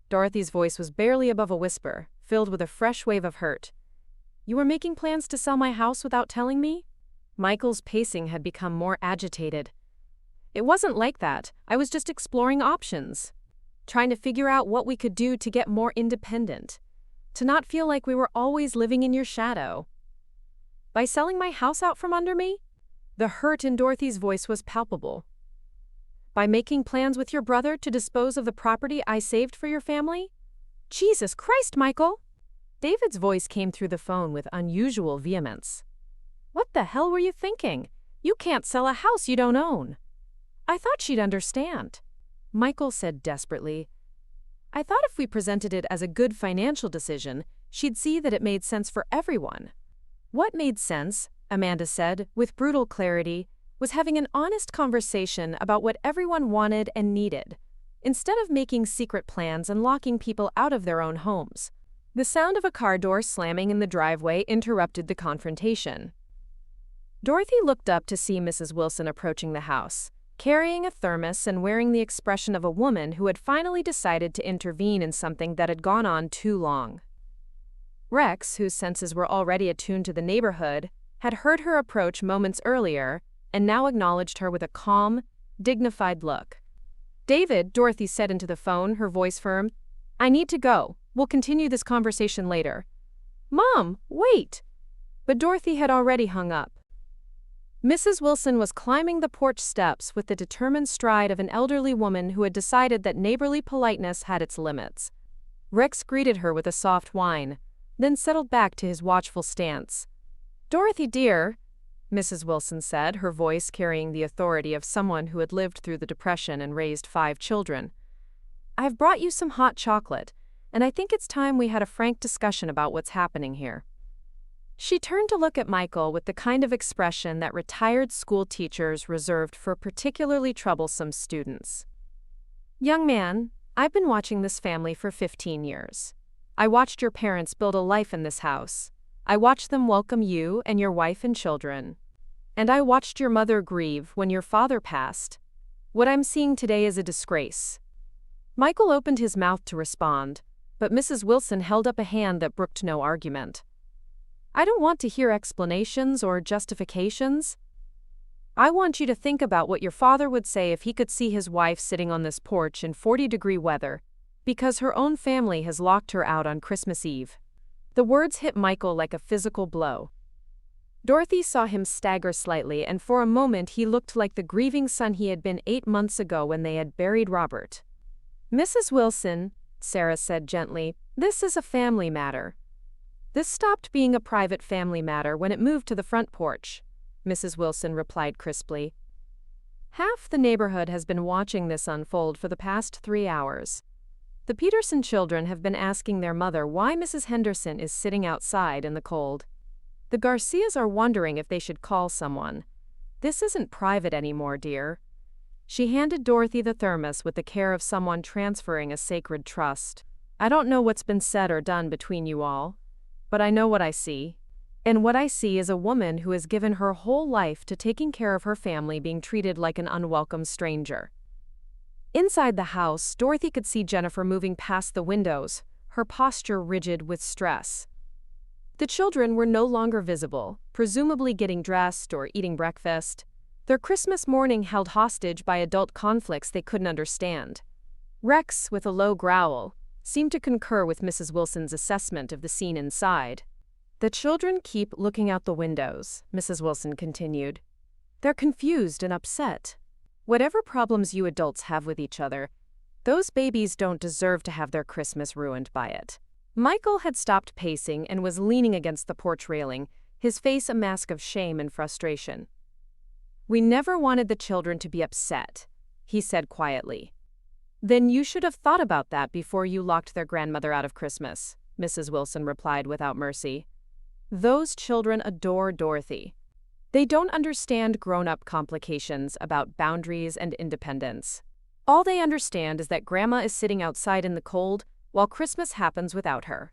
Dorothy's voice was barely above a whisper, filled with a fresh wave of hurt. You were making plans to sell my house without telling me? Michael's pacing had become more agitated. It wasn't like that. I was just exploring options, trying to figure out what we could do to get more independent, to not feel like we were always living in your shadow. By selling my house out from under me? The hurt in Dorothy's voice was palpable. By making plans with your brother to dispose of the property I saved for your family? Jesus Christ, Michael! David's voice came through the phone with unusual vehemence. What the hell were you thinking? You can't sell a house you don't own. I thought she'd understand. Michael said desperately. I thought if we presented it as a good financial decision, she'd see that it made sense for everyone. What made sense, Amanda said, with brutal clarity, was having an honest conversation about what everyone wanted and needed, instead of making secret plans and locking people out of their own homes. The sound of a car door slamming in the driveway interrupted the confrontation. Dorothy looked up to see Mrs. Wilson approaching the house, carrying a thermos and wearing the expression of a woman who had finally decided to intervene in something that had gone on too long. Rex, whose senses were already attuned to the neighborhood, had heard her approach moments earlier and now acknowledged her with a calm, dignified look. David, Dorothy said into the phone, her voice firm, I need to go. We'll continue this conversation later. Mom, wait! But Dorothy had already hung up. Mrs. Wilson was climbing the porch steps with the determined stride of an elderly woman who had decided that neighborly politeness had its limits. Rex greeted her with a soft whine, then settled back to his watchful stance. Dorothy, dear, Mrs. Wilson said, her voice carrying the authority of someone who had lived through the Depression and raised 5 children. I've brought you some hot chocolate, and I think it's time we had a frank discussion about what's happening here. She turned to look at Michael with the kind of expression that retired school teachers reserved for particularly troublesome students. Young man, I've been watching this family for 15 years. I watched your parents build a life in this house. I watched them welcome you and your wife and children. And I watched your mother grieve when your father passed. What I'm seeing today is a disgrace. Michael opened his mouth to respond, but Mrs. Wilson held up a hand that brooked no argument. I don't want to hear explanations or justifications. I want you to think about what your father would say if he could see his wife sitting on this porch in 40-degree weather, because her own family has locked her out on Christmas Eve. The words hit Michael like a physical blow. Dorothy saw him stagger slightly, and for a moment he looked like the grieving son he had been 8 months ago when they had buried Robert. Mrs. Wilson, Sarah said gently, this is a family matter. This stopped being a private family matter when it moved to the front porch, Mrs. Wilson replied crisply. Half the neighborhood has been watching this unfold for the past 3 hours. The Peterson children have been asking their mother why Mrs. Henderson is sitting outside in the cold. The Garcias are wondering if they should call someone. This isn't private anymore, dear. She handed Dorothy the thermos with the care of someone transferring a sacred trust. I don't know what's been said or done between you all, but I know what I see. And what I see is a woman who has given her whole life to taking care of her family being treated like an unwelcome stranger. Inside the house, Dorothy could see Jennifer moving past the windows, her posture rigid with stress. The children were no longer visible, presumably getting dressed or eating breakfast, their Christmas morning held hostage by adult conflicts they couldn't understand. Rex, with a low growl, seemed to concur with Mrs. Wilson's assessment of the scene inside. The children keep looking out the windows, Mrs. Wilson continued. They're confused and upset. Whatever problems you adults have with each other, those babies don't deserve to have their Christmas ruined by it. Michael had stopped pacing and was leaning against the porch railing, his face a mask of shame and frustration. We never wanted the children to be upset, he said quietly. Then you should have thought about that before you locked their grandmother out of Christmas, Mrs. Wilson replied without mercy. Those children adore Dorothy. They don't understand grown-up complications about boundaries and independence. All they understand is that Grandma is sitting outside in the cold while Christmas happens without her.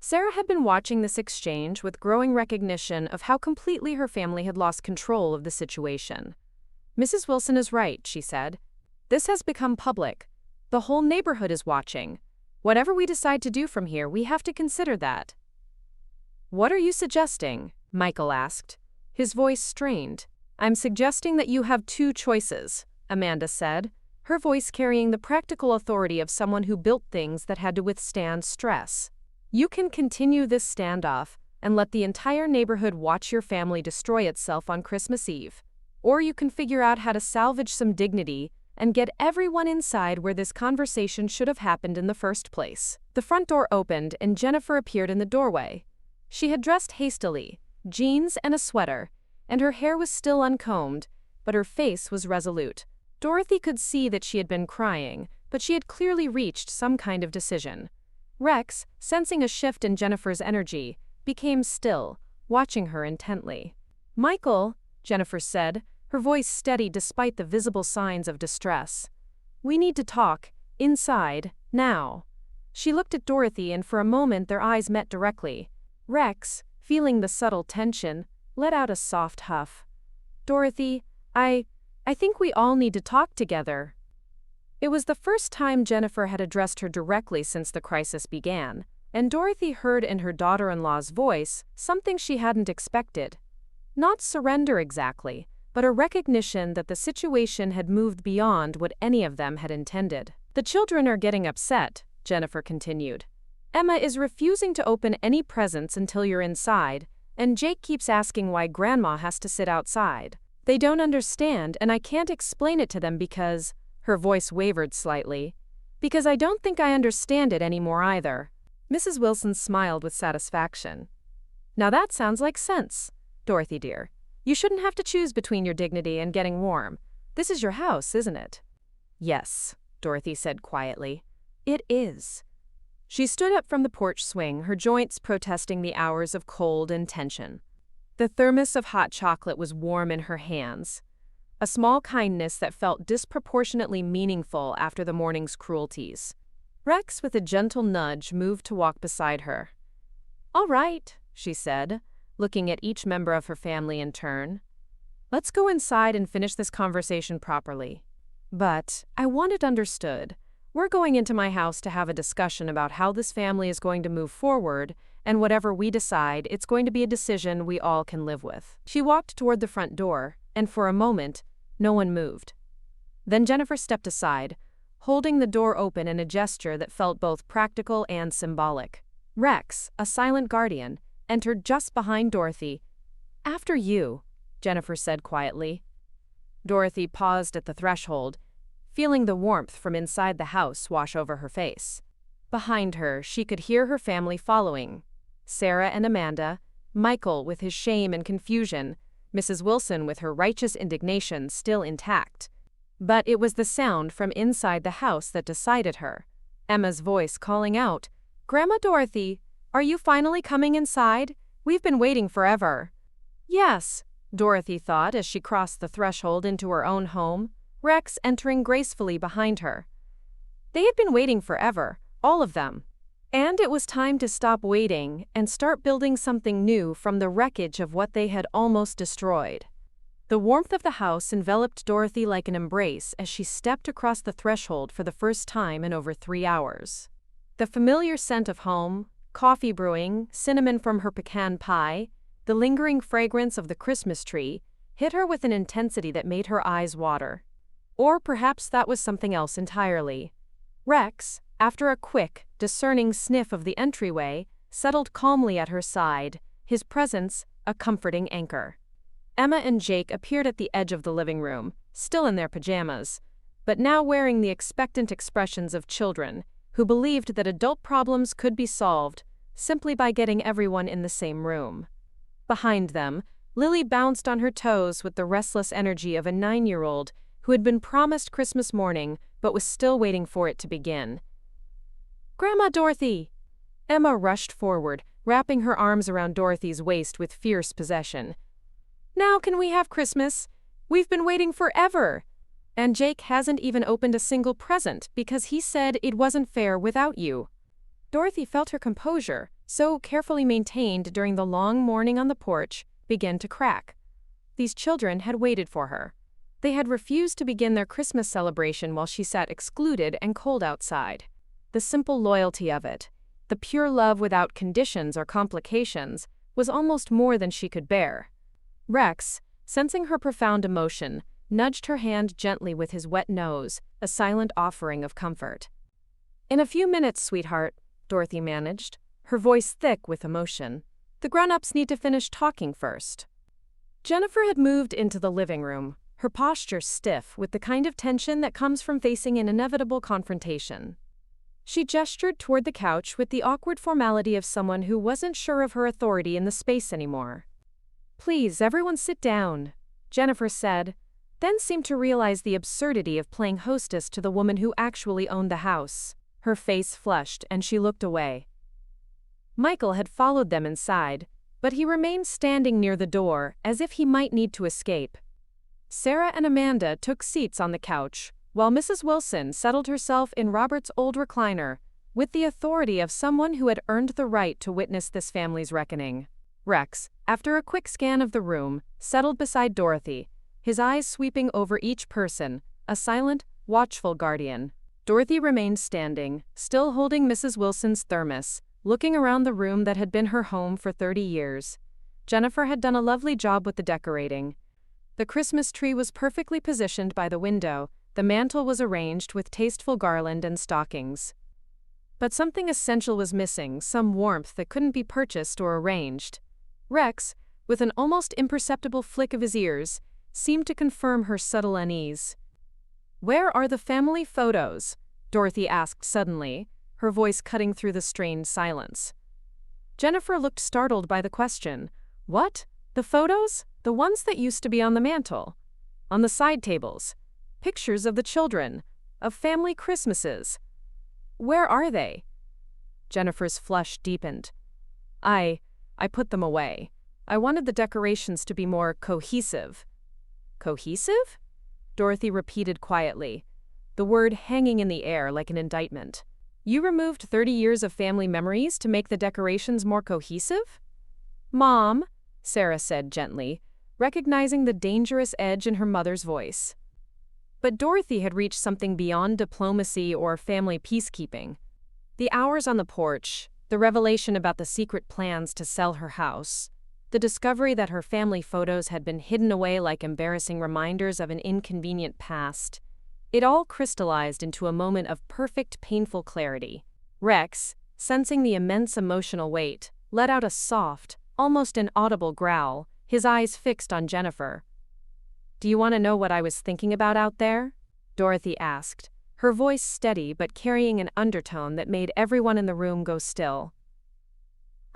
Sarah had been watching this exchange with growing recognition of how completely her family had lost control of the situation. Mrs. Wilson is right, she said. This has become public. The whole neighborhood is watching. Whatever we decide to do from here, we have to consider that. What are you suggesting? Michael asked, his voice strained. I'm suggesting that you have 2 choices, Amanda said, her voice carrying the practical authority of someone who built things that had to withstand stress. You can continue this standoff and let the entire neighborhood watch your family destroy itself on Christmas Eve. Or you can figure out how to salvage some dignity and get everyone inside where this conversation should have happened in the first place. The front door opened and Jennifer appeared in the doorway. She had dressed hastily, jeans and a sweater, and her hair was still uncombed, but her face was resolute. Dorothy could see that she had been crying, but she had clearly reached some kind of decision. Rex, sensing a shift in Jennifer's energy, became still, watching her intently. Michael, Jennifer said, her voice steady despite the visible signs of distress. We need to talk, inside, now. She looked at Dorothy and for a moment their eyes met directly. Rex, feeling the subtle tension, let out a soft huff. Dorothy, I think we all need to talk together. It was the first time Jennifer had addressed her directly since the crisis began, and Dorothy heard in her daughter-in-law's voice something she hadn't expected. Not surrender exactly, but a recognition that the situation had moved beyond what any of them had intended. The children are getting upset, Jennifer continued. Emma is refusing to open any presents until you're inside, and Jake keeps asking why Grandma has to sit outside. They don't understand, and I can't explain it to them because, her voice wavered slightly, because I don't think I understand it anymore either. Mrs. Wilson smiled with satisfaction. Now that sounds like sense, Dorothy dear. You shouldn't have to choose between your dignity and getting warm. This is your house, isn't it? Yes, Dorothy said quietly. It is. She stood up from the porch swing, her joints protesting the hours of cold and tension. The thermos of hot chocolate was warm in her hands, a small kindness that felt disproportionately meaningful after the morning's cruelties. Rex, with a gentle nudge, moved to walk beside her. All right, she said, looking at each member of her family in turn. Let's go inside and finish this conversation properly. But I want it understood. We're going into my house to have a discussion about how this family is going to move forward, and whatever we decide, it's going to be a decision we all can live with. She walked toward the front door, and for a moment, no one moved. Then Jennifer stepped aside, holding the door open in a gesture that felt both practical and symbolic. Rex, a silent guardian, entered just behind Dorothy. After you, Jennifer said quietly. Dorothy paused at the threshold, feeling the warmth from inside the house wash over her face. Behind her, she could hear her family following. Sarah and Amanda, Michael with his shame and confusion, Mrs. Wilson with her righteous indignation still intact. But it was the sound from inside the house that decided her. Emma's voice calling out, "Grandma Dorothy, are you finally coming inside? We've been waiting forever." Yes, Dorothy thought as she crossed the threshold into her own home, Rex entering gracefully behind her. They had been waiting forever, all of them. And it was time to stop waiting and start building something new from the wreckage of what they had almost destroyed. The warmth of the house enveloped Dorothy like an embrace as she stepped across the threshold for the first time in over 3 hours. The familiar scent of home, coffee brewing, cinnamon from her pecan pie, the lingering fragrance of the Christmas tree, hit her with an intensity that made her eyes water. Or perhaps that was something else entirely. Rex, after a quick, discerning sniff of the entryway, settled calmly at her side, his presence a comforting anchor. Emma and Jake appeared at the edge of the living room, still in their pajamas, but now wearing the expectant expressions of children, who believed that adult problems could be solved simply by getting everyone in the same room. Behind them, Lily bounced on her toes with the restless energy of a 9-year-old who had been promised Christmas morning but was still waiting for it to begin. "Grandma Dorothy!" Emma rushed forward, wrapping her arms around Dorothy's waist with fierce possession. "Now can we have Christmas? We've been waiting forever! And Jake hasn't even opened a single present because he said it wasn't fair without you." Dorothy felt her composure, so carefully maintained during the long morning on the porch, begin to crack. These children had waited for her. They had refused to begin their Christmas celebration while she sat excluded and cold outside. The simple loyalty of it, the pure love without conditions or complications, was almost more than she could bear. Rex, sensing her profound emotion, nudged her hand gently with his wet nose, a silent offering of comfort. "In a few minutes, sweetheart," Dorothy managed, her voice thick with emotion. "The grown-ups need to finish talking first." Jennifer had moved into the living room, her posture stiff with the kind of tension that comes from facing an inevitable confrontation. She gestured toward the couch with the awkward formality of someone who wasn't sure of her authority in the space anymore. "Please, everyone sit down," Jennifer said, then seemed to realize the absurdity of playing hostess to the woman who actually owned the house. Her face flushed and she looked away. Michael had followed them inside, but he remained standing near the door as if he might need to escape. Sarah and Amanda took seats on the couch, while Mrs. Wilson settled herself in Robert's old recliner, with the authority of someone who had earned the right to witness this family's reckoning. Rex, after a quick scan of the room, settled beside Dorothy, his eyes sweeping over each person, a silent, watchful guardian. Dorothy remained standing, still holding Mrs. Wilson's thermos, looking around the room that had been her home for 30 years. Jennifer had done a lovely job with the decorating. The Christmas tree was perfectly positioned by the window, the mantel was arranged with tasteful garland and stockings. But something essential was missing, some warmth that couldn't be purchased or arranged. Rex, with an almost imperceptible flick of his ears, seemed to confirm her subtle unease. "Where are the family photos?" Dorothy asked suddenly, her voice cutting through the strained silence. Jennifer looked startled by the question. "What? The photos? The ones that used to be on the mantel? On the side tables? Pictures of the children? Of family Christmases? Where are they?" Jennifer's flush deepened. I put them away. I wanted the decorations to be more cohesive." "Cohesive?" Dorothy repeated quietly, the word hanging in the air like an indictment. "You removed 30 years of family memories to make the decorations more cohesive?" "Mom," Sarah said gently, recognizing the dangerous edge in her mother's voice. But Dorothy had reached something beyond diplomacy or family peacekeeping. The hours on the porch, the revelation about the secret plans to sell her house, the discovery that her family photos had been hidden away like embarrassing reminders of an inconvenient past, it all crystallized into a moment of perfect, painful clarity. Rex, sensing the immense emotional weight, let out a soft, almost inaudible growl, his eyes fixed on Jennifer. "Do you want to know what I was thinking about out there?" Dorothy asked, her voice steady but carrying an undertone that made everyone in the room go still.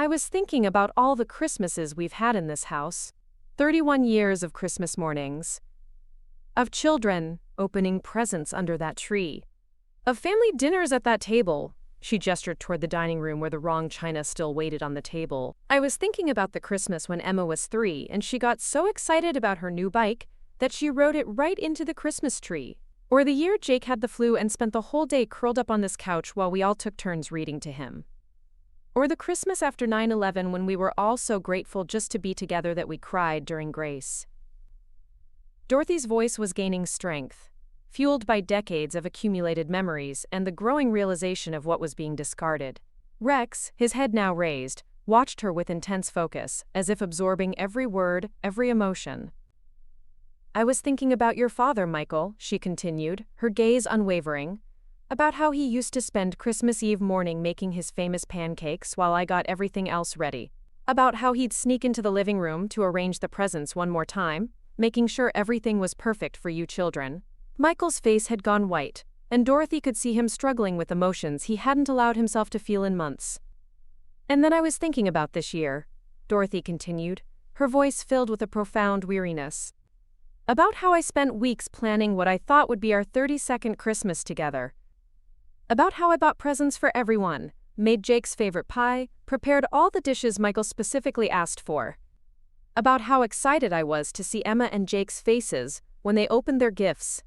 I was thinking about all the Christmases we've had in this house. 31 years of Christmas mornings. Of children opening presents under that tree. Of family dinners at that table. She gestured toward the dining room where the wrong china still waited on the table. I was thinking about the Christmas when Emma was 3 and she got so excited about her new bike that she rode it right into the Christmas tree. Or the year Jake had the flu and spent the whole day curled up on this couch while we all took turns reading to him. Or the Christmas after 9/11 when we were all so grateful just to be together that we cried during grace. Dorothy's voice was gaining strength, fueled by decades of accumulated memories and the growing realization of what was being discarded. Rex, his head now raised, watched her with intense focus, as if absorbing every word, every emotion. I was thinking about your father, Michael, she continued, her gaze unwavering, about how he used to spend Christmas Eve morning making his famous pancakes while I got everything else ready. About how he'd sneak into the living room to arrange the presents one more time, making sure everything was perfect for you children. Michael's face had gone white, and Dorothy could see him struggling with emotions he hadn't allowed himself to feel in months. And then I was thinking about this year, Dorothy continued, her voice filled with a profound weariness. About how I spent weeks planning what I thought would be our 32nd Christmas together. About how I bought presents for everyone, made Jake's favorite pie, prepared all the dishes Michael specifically asked for. About how excited I was to see Emma and Jake's faces when they opened their gifts.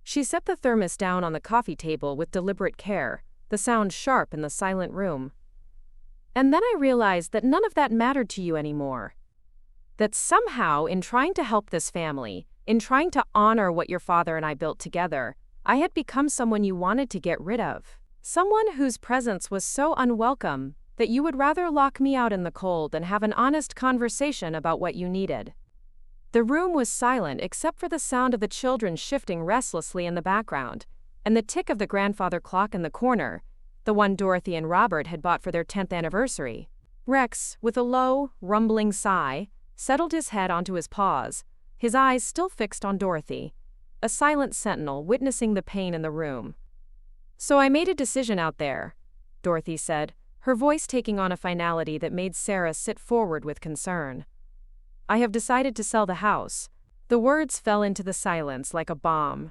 She set the thermos down on the coffee table with deliberate care, the sound sharp in the silent room. And then I realized that none of that mattered to you anymore. That somehow, in trying to help this family, in trying to honor what your father and I built together, I had become someone you wanted to get rid of. Someone whose presence was so unwelcome that you would rather lock me out in the cold than have an honest conversation about what you needed. The room was silent except for the sound of the children shifting restlessly in the background, and the tick of the grandfather clock in the corner, the one Dorothy and Robert had bought for their 10th anniversary. Rex, with a low, rumbling sigh, settled his head onto his paws, his eyes still fixed on Dorothy, a silent sentinel witnessing the pain in the room. So I made a decision out there, Dorothy said, her voice taking on a finality that made Sarah sit forward with concern. I have decided to sell the house. The words fell into the silence like a bomb.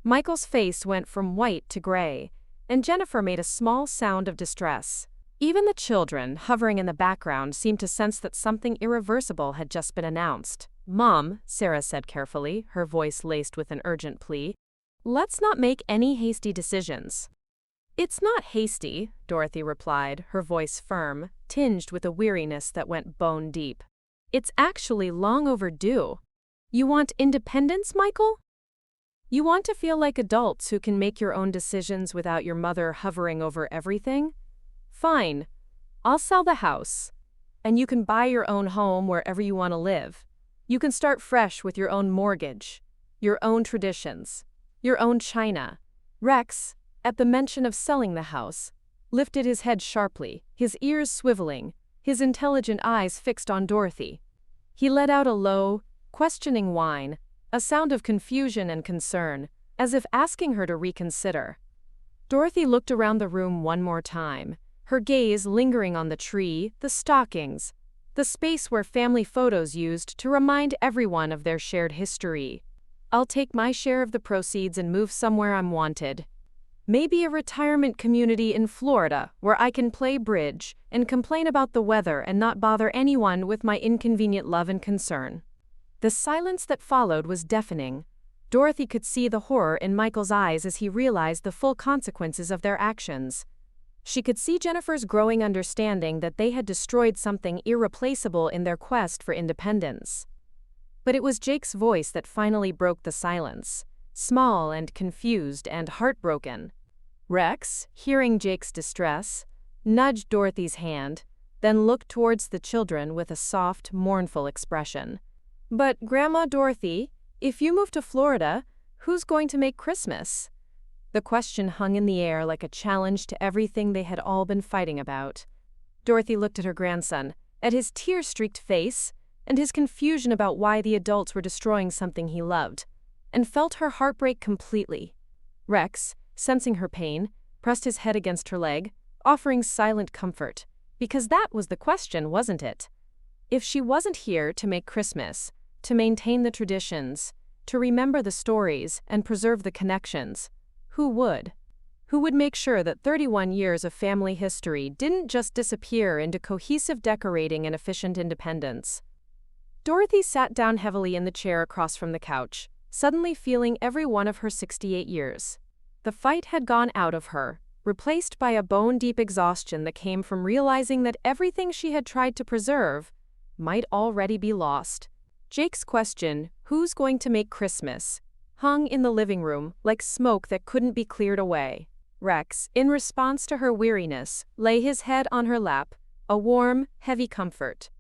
Michael's face went from white to gray, and Jennifer made a small sound of distress. Even the children, hovering in the background, seemed to sense that something irreversible had just been announced. Mom, Sarah said carefully, her voice laced with an urgent plea, let's not make any hasty decisions. It's not hasty, Dorothy replied, her voice firm, tinged with a weariness that went bone deep. It's actually long overdue. You want independence, Michael? You want to feel like adults who can make your own decisions without your mother hovering over everything? Fine. I'll sell the house. And you can buy your own home wherever you want to live. You can start fresh with your own mortgage, your own traditions, your own china. Rex, at the mention of selling the house, lifted his head sharply, his ears swiveling, his intelligent eyes fixed on Dorothy. He let out a low, questioning whine, a sound of confusion and concern, as if asking her to reconsider. Dorothy looked around the room one more time, her gaze lingering on the tree, the stockings, the space where family photos used to remind everyone of their shared history. I'll take my share of the proceeds and move somewhere I'm wanted. Maybe a retirement community in Florida where I can play bridge and complain about the weather and not bother anyone with my inconvenient love and concern. The silence that followed was deafening. Dorothy could see the horror in Michael's eyes as he realized the full consequences of their actions. She could see Jennifer's growing understanding that they had destroyed something irreplaceable in their quest for independence. But it was Jake's voice that finally broke the silence, small and confused and heartbroken. Rex, hearing Jake's distress, nudged Dorothy's hand, then looked towards the children with a soft, mournful expression. But, Grandma Dorothy, if you move to Florida, who's going to make Christmas? The question hung in the air like a challenge to everything they had all been fighting about. Dorothy looked at her grandson, at his tear-streaked face, and his confusion about why the adults were destroying something he loved, and felt her heart break completely. Rex, sensing her pain, pressed his head against her leg, offering silent comfort, Because that was the question, wasn't it? If she wasn't here to make Christmas, to maintain the traditions, to remember the stories and preserve the connections, who would? Who would make sure that 31 years of family history didn't just disappear into cohesive decorating and efficient independence? Dorothy sat down heavily in the chair across from the couch, suddenly feeling every one of her 68 years. The fight had gone out of her, replaced by a bone-deep exhaustion that came from realizing that everything she had tried to preserve might already be lost. Jake's question, "Who's going to make Christmas?" hung in the living room like smoke that couldn't be cleared away. Rex, in response to her weariness, lay his head on her lap, a warm, heavy comfort.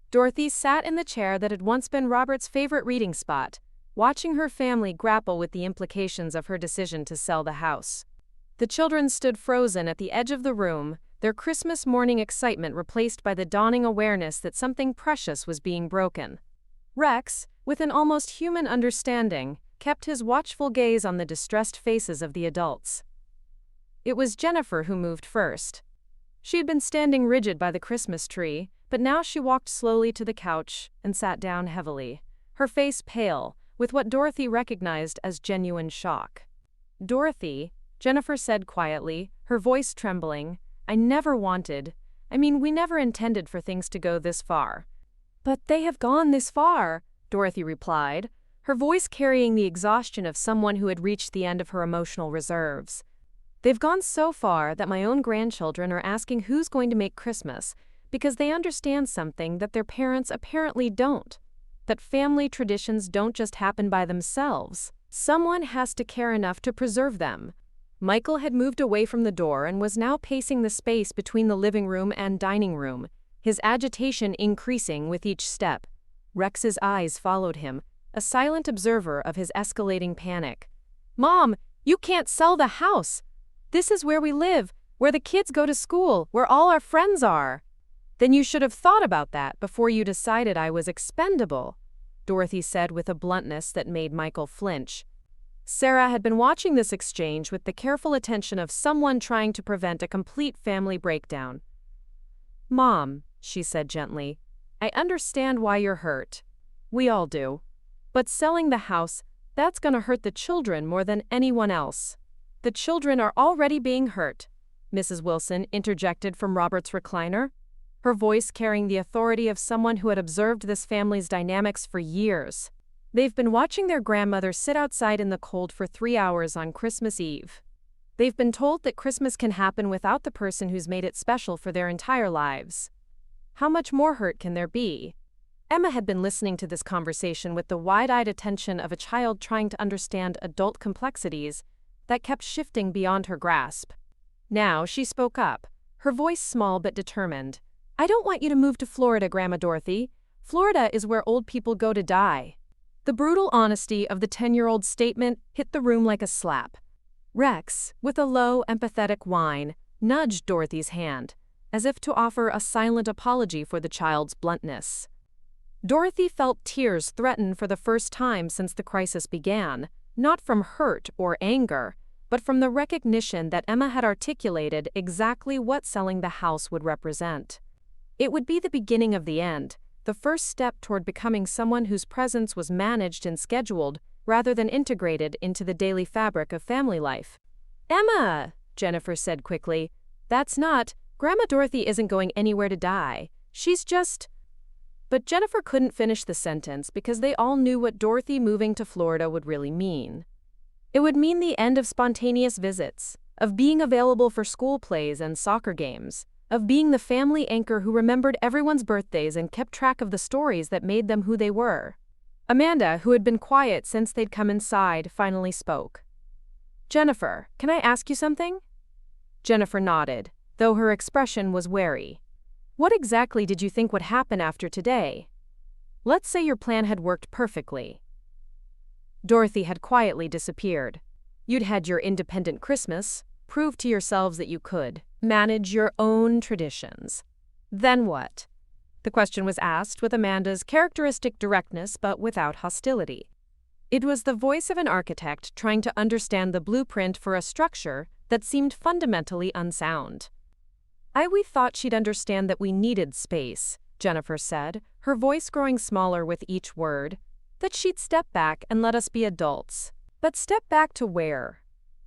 Dorothy sat in the chair that had once been Robert's favorite reading spot, watching her family grapple with the implications of her decision to sell the house. The children stood frozen at the edge of the room, their Christmas morning excitement replaced by the dawning awareness that something precious was being broken. Rex, with an almost human understanding, kept his watchful gaze on the distressed faces of the adults. It was Jennifer who moved first. She had been standing rigid by the Christmas tree, but now she walked slowly to the couch and sat down heavily, her face pale, with what Dorothy recognized as genuine shock. "Dorothy," Jennifer said quietly, her voice trembling, we never intended for things to go this far." "But they have gone this far," Dorothy replied, her voice carrying the exhaustion of someone who had reached the end of her emotional reserves. "They've gone so far that my own grandchildren are asking who's going to make Christmas because they understand something that their parents apparently don't. That family traditions don't just happen by themselves. Someone has to care enough to preserve them." Michael had moved away from the door and was now pacing the space between the living room and dining room, his agitation increasing with each step. Rex's eyes followed him, a silent observer of his escalating panic. "Mom, you can't sell the house! This is where we live, where the kids go to school, where all our friends are." "Then you should have thought about that before you decided I was expendable," Dorothy said with a bluntness that made Michael flinch. Sarah had been watching this exchange with the careful attention of someone trying to prevent a complete family breakdown. "Mom," she said gently, "I understand why you're hurt. We all do. But selling the house, that's gonna hurt the children more than anyone else." "The children are already being hurt," Mrs. Wilson interjected from Robert's recliner, her voice carrying the authority of someone who had observed this family's dynamics for years. "They've been watching their grandmother sit outside in the cold for 3 hours on Christmas Eve. They've been told that Christmas can happen without the person who's made it special for their entire lives. How much more hurt can there be?" Emma had been listening to this conversation with the wide-eyed attention of a child trying to understand adult complexities that kept shifting beyond her grasp. Now she spoke up, her voice small but determined. "I don't want you to move to Florida, Grandma Dorothy. Florida is where old people go to die." The brutal honesty of the 10-year-old's statement hit the room like a slap. Rex, with a low, empathetic whine, nudged Dorothy's hand, as if to offer a silent apology for the child's bluntness. Dorothy felt tears threaten for the first time since the crisis began, not from hurt or anger, but from the recognition that Emma had articulated exactly what selling the house would represent. It would be the beginning of the end, the first step toward becoming someone whose presence was managed and scheduled rather than integrated into the daily fabric of family life. "Emma," Jennifer said quickly, Grandma Dorothy isn't going anywhere to die. She's just—" But Jennifer couldn't finish the sentence because they all knew what Dorothy moving to Florida would really mean. It would mean the end of spontaneous visits, of being available for school plays and soccer games, of being the family anchor who remembered everyone's birthdays and kept track of the stories that made them who they were. Amanda, who had been quiet since they'd come inside, finally spoke. "Jennifer, can I ask you something?" Jennifer nodded, though her expression was wary. "What exactly did you think would happen after today? Let's say your plan had worked perfectly." Dorothy had quietly disappeared. "You'd had your independent Christmas, proved to yourselves that you could manage your own traditions. Then what?" The question was asked with Amanda's characteristic directness but without hostility. It was the voice of an architect trying to understand the blueprint for a structure that seemed fundamentally unsound. We thought she'd understand that we needed space, Jennifer said, her voice growing smaller with each word. That she'd step back and let us be adults. But step back to where?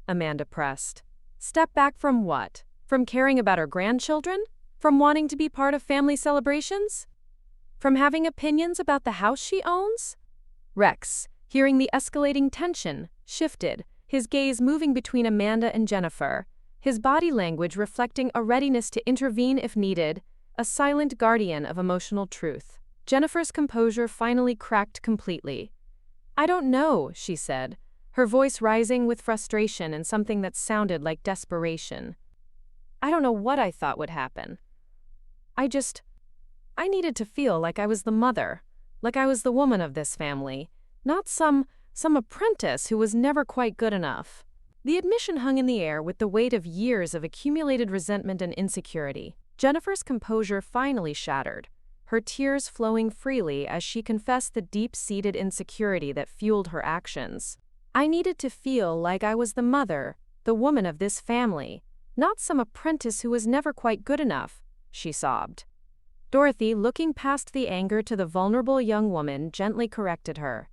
Amanda pressed. Step back from what? From caring about her grandchildren? From wanting to be part of family celebrations? From having opinions about the house she owns? Rex, hearing the escalating tension, shifted, his gaze moving between Amanda and Jennifer, his body language reflecting a readiness to intervene if needed, a silent guardian of emotional truth. Jennifer's composure finally cracked completely. I don't know, she said, her voice rising with frustration and something that sounded like desperation. I don't know what I thought would happen. I needed to feel like I was the mother, like I was the woman of this family, not some apprentice who was never quite good enough. The admission hung in the air with the weight of years of accumulated resentment and insecurity. Jennifer's composure finally shattered, her tears flowing freely as she confessed the deep-seated insecurity that fueled her actions. I needed to feel like I was the mother, the woman of this family, not some apprentice who was never quite good enough, she sobbed. Dorothy, looking past the anger to the vulnerable young woman, gently corrected her.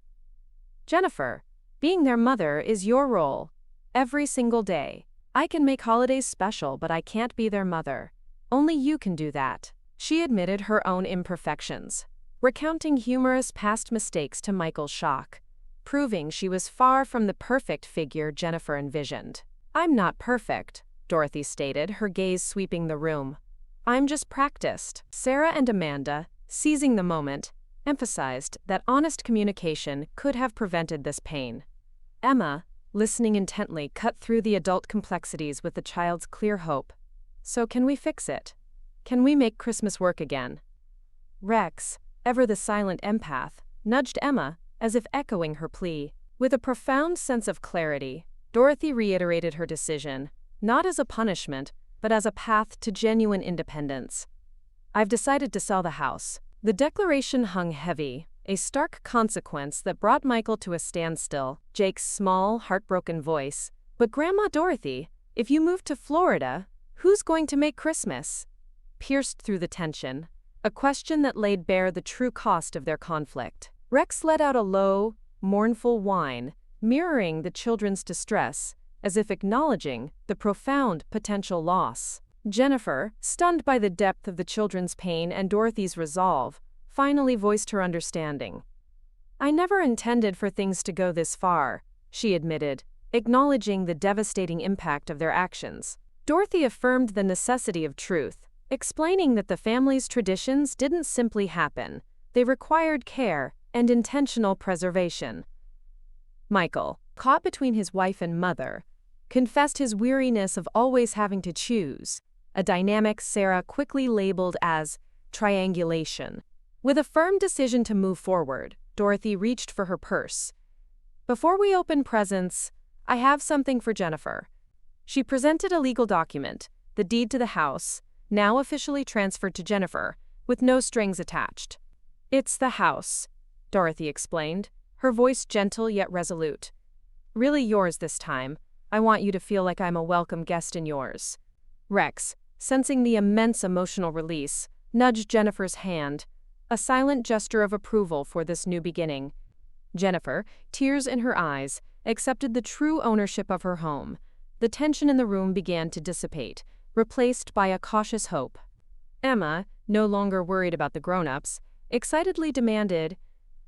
Jennifer, being their mother is your role. Every single day. I can make holidays special, but I can't be their mother. Only you can do that. She admitted her own imperfections, recounting humorous past mistakes to Michael's shock, proving she was far from the perfect figure Jennifer envisioned. I'm not perfect, Dorothy stated, her gaze sweeping the room. I'm just practiced. Sarah and Amanda, seizing the moment, emphasized that honest communication could have prevented this pain. Emma, listening intently, cut through the adult complexities with the child's clear hope. So can we fix it? Can we make Christmas work again? Rex, ever the silent empath, nudged Emma, as if echoing her plea. With a profound sense of clarity, Dorothy reiterated her decision, not as a punishment, but as a path to genuine independence. I've decided to sell the house. The declaration hung heavy, a stark consequence that brought Michael to a standstill, Jake's small, heartbroken voice. But Grandma Dorothy, if you move to Florida, who's going to make Christmas? Pierced through the tension, a question that laid bare the true cost of their conflict. Rex let out a low, mournful whine, mirroring the children's distress, as if acknowledging the profound potential loss. Jennifer, stunned by the depth of the children's pain and Dorothy's resolve, finally voiced her understanding. I never intended for things to go this far, she admitted, acknowledging the devastating impact of their actions. Dorothy affirmed the necessity of truth, explaining that the family's traditions didn't simply happen, they required care and intentional preservation. Michael, caught between his wife and mother, confessed his weariness of always having to choose, a dynamic Sarah quickly labeled as triangulation. With a firm decision to move forward, Dorothy reached for her purse. Before we open presents, I have something for Jennifer. She presented a legal document, the deed to the house, now officially transferred to Jennifer, with no strings attached. It's the house, Dorothy explained, her voice gentle yet resolute. Really yours this time. I want you to feel like I'm a welcome guest in yours. Rex, sensing the immense emotional release, nudged Jennifer's hand, a silent gesture of approval for this new beginning. Jennifer, tears in her eyes, accepted the true ownership of her home. The tension in the room began to dissipate, replaced by a cautious hope. Emma, no longer worried about the grown-ups, excitedly demanded,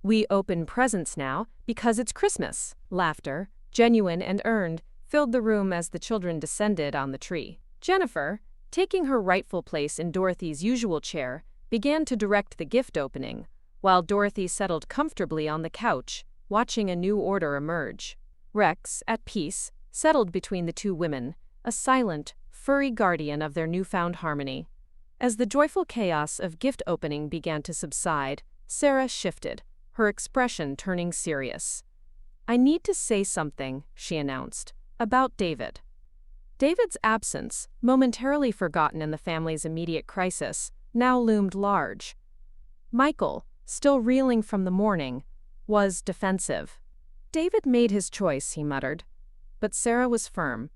"We open presents now because it's Christmas." Laughter, genuine and earned, filled the room as the children descended on the tree. Jennifer, taking her rightful place in Dorothy's usual chair, began to direct the gift opening, while Dorothy settled comfortably on the couch, watching a new order emerge. Rex, at peace, settled between the two women, a silent, furry guardian of their newfound harmony. As the joyful chaos of gift opening began to subside, Sarah shifted, her expression turning serious. I need to say something, she announced, about David. David's absence, momentarily forgotten in the family's immediate crisis, now loomed large. Michael, still reeling from the morning, was defensive. David made his choice, he muttered. But Sarah was firm.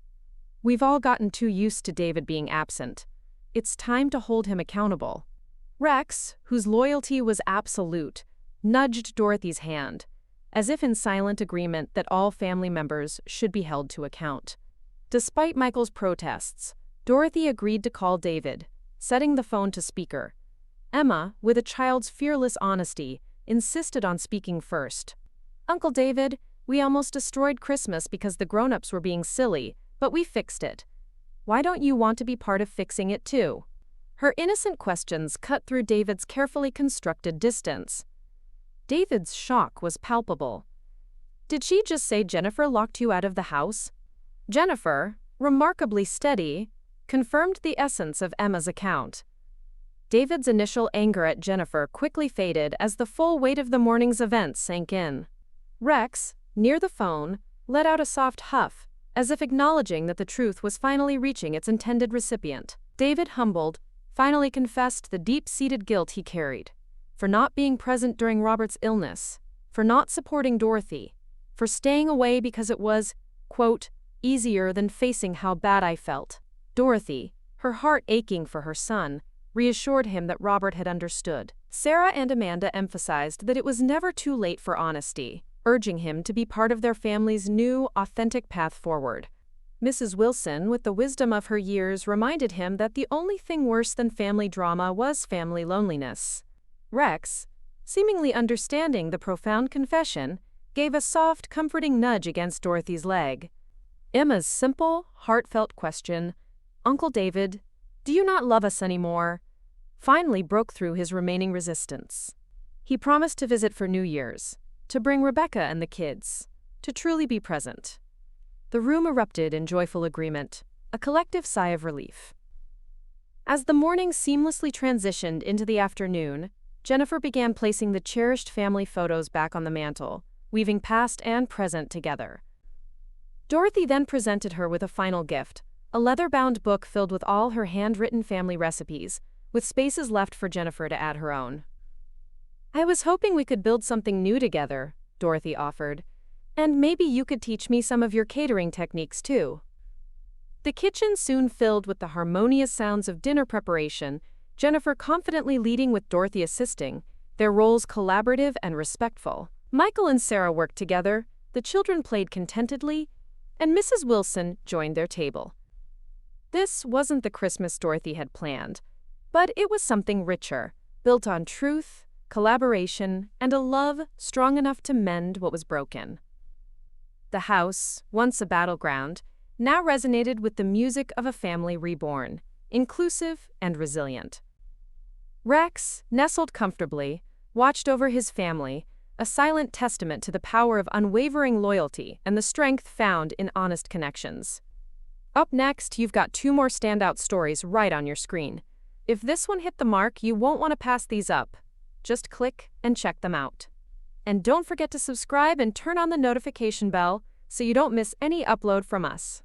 We've all gotten too used to David being absent. It's time to hold him accountable. Rex, whose loyalty was absolute, nudged Dorothy's hand, as if in silent agreement that all family members should be held to account. Despite Michael's protests, Dorothy agreed to call David, setting the phone to speaker. Emma, with a child's fearless honesty, insisted on speaking first. "Uncle David, we almost destroyed Christmas because the grown-ups were being silly, but we fixed it. Why don't you want to be part of fixing it too?" Her innocent questions cut through David's carefully constructed distance. David's shock was palpable. "Did she just say Jennifer locked you out of the house?" Jennifer, remarkably steady, confirmed the essence of Emma's account. David's initial anger at Jennifer quickly faded as the full weight of the morning's events sank in. Rex, near the phone, let out a soft huff, as if acknowledging that the truth was finally reaching its intended recipient. David, humbled, finally confessed the deep-seated guilt he carried. For not being present during Robert's illness, for not supporting Dorothy, for staying away because it was, quote, easier than facing how bad I felt. Dorothy, her heart aching for her son, reassured him that Robert had understood. Sarah and Amanda emphasized that it was never too late for honesty, urging him to be part of their family's new, authentic path forward. Mrs. Wilson, with the wisdom of her years, reminded him that the only thing worse than family drama was family loneliness. Rex, seemingly understanding the profound confession, gave a soft, comforting nudge against Dorothy's leg. Emma's simple, heartfelt question, "Uncle David, do you not love us anymore?" finally broke through his remaining resistance. He promised to visit for New Year's, to bring Rebecca and the kids, to truly be present. The room erupted in joyful agreement, a collective sigh of relief. As the morning seamlessly transitioned into the afternoon, Jennifer began placing the cherished family photos back on the mantel, weaving past and present together. Dorothy then presented her with a final gift, a leather-bound book filled with all her handwritten family recipes, with spaces left for Jennifer to add her own. "I was hoping we could build something new together," Dorothy offered, "and maybe you could teach me some of your catering techniques too." The kitchen soon filled with the harmonious sounds of dinner preparation, Jennifer confidently leading with Dorothy assisting, their roles collaborative and respectful. Michael and Sarah worked together, the children played contentedly, and Mrs. Wilson joined their table. This wasn't the Christmas Dorothy had planned, but it was something richer, built on truth, collaboration, and a love strong enough to mend what was broken. The house, once a battleground, now resonated with the music of a family reborn, inclusive and resilient. Rex, nestled comfortably, watched over his family, a silent testament to the power of unwavering loyalty and the strength found in honest connections. Up next, you've got 2 more standout stories right on your screen. If this one hit the mark, you won't want to pass these up. Just click and check them out. And don't forget to subscribe and turn on the notification bell so you don't miss any upload from us.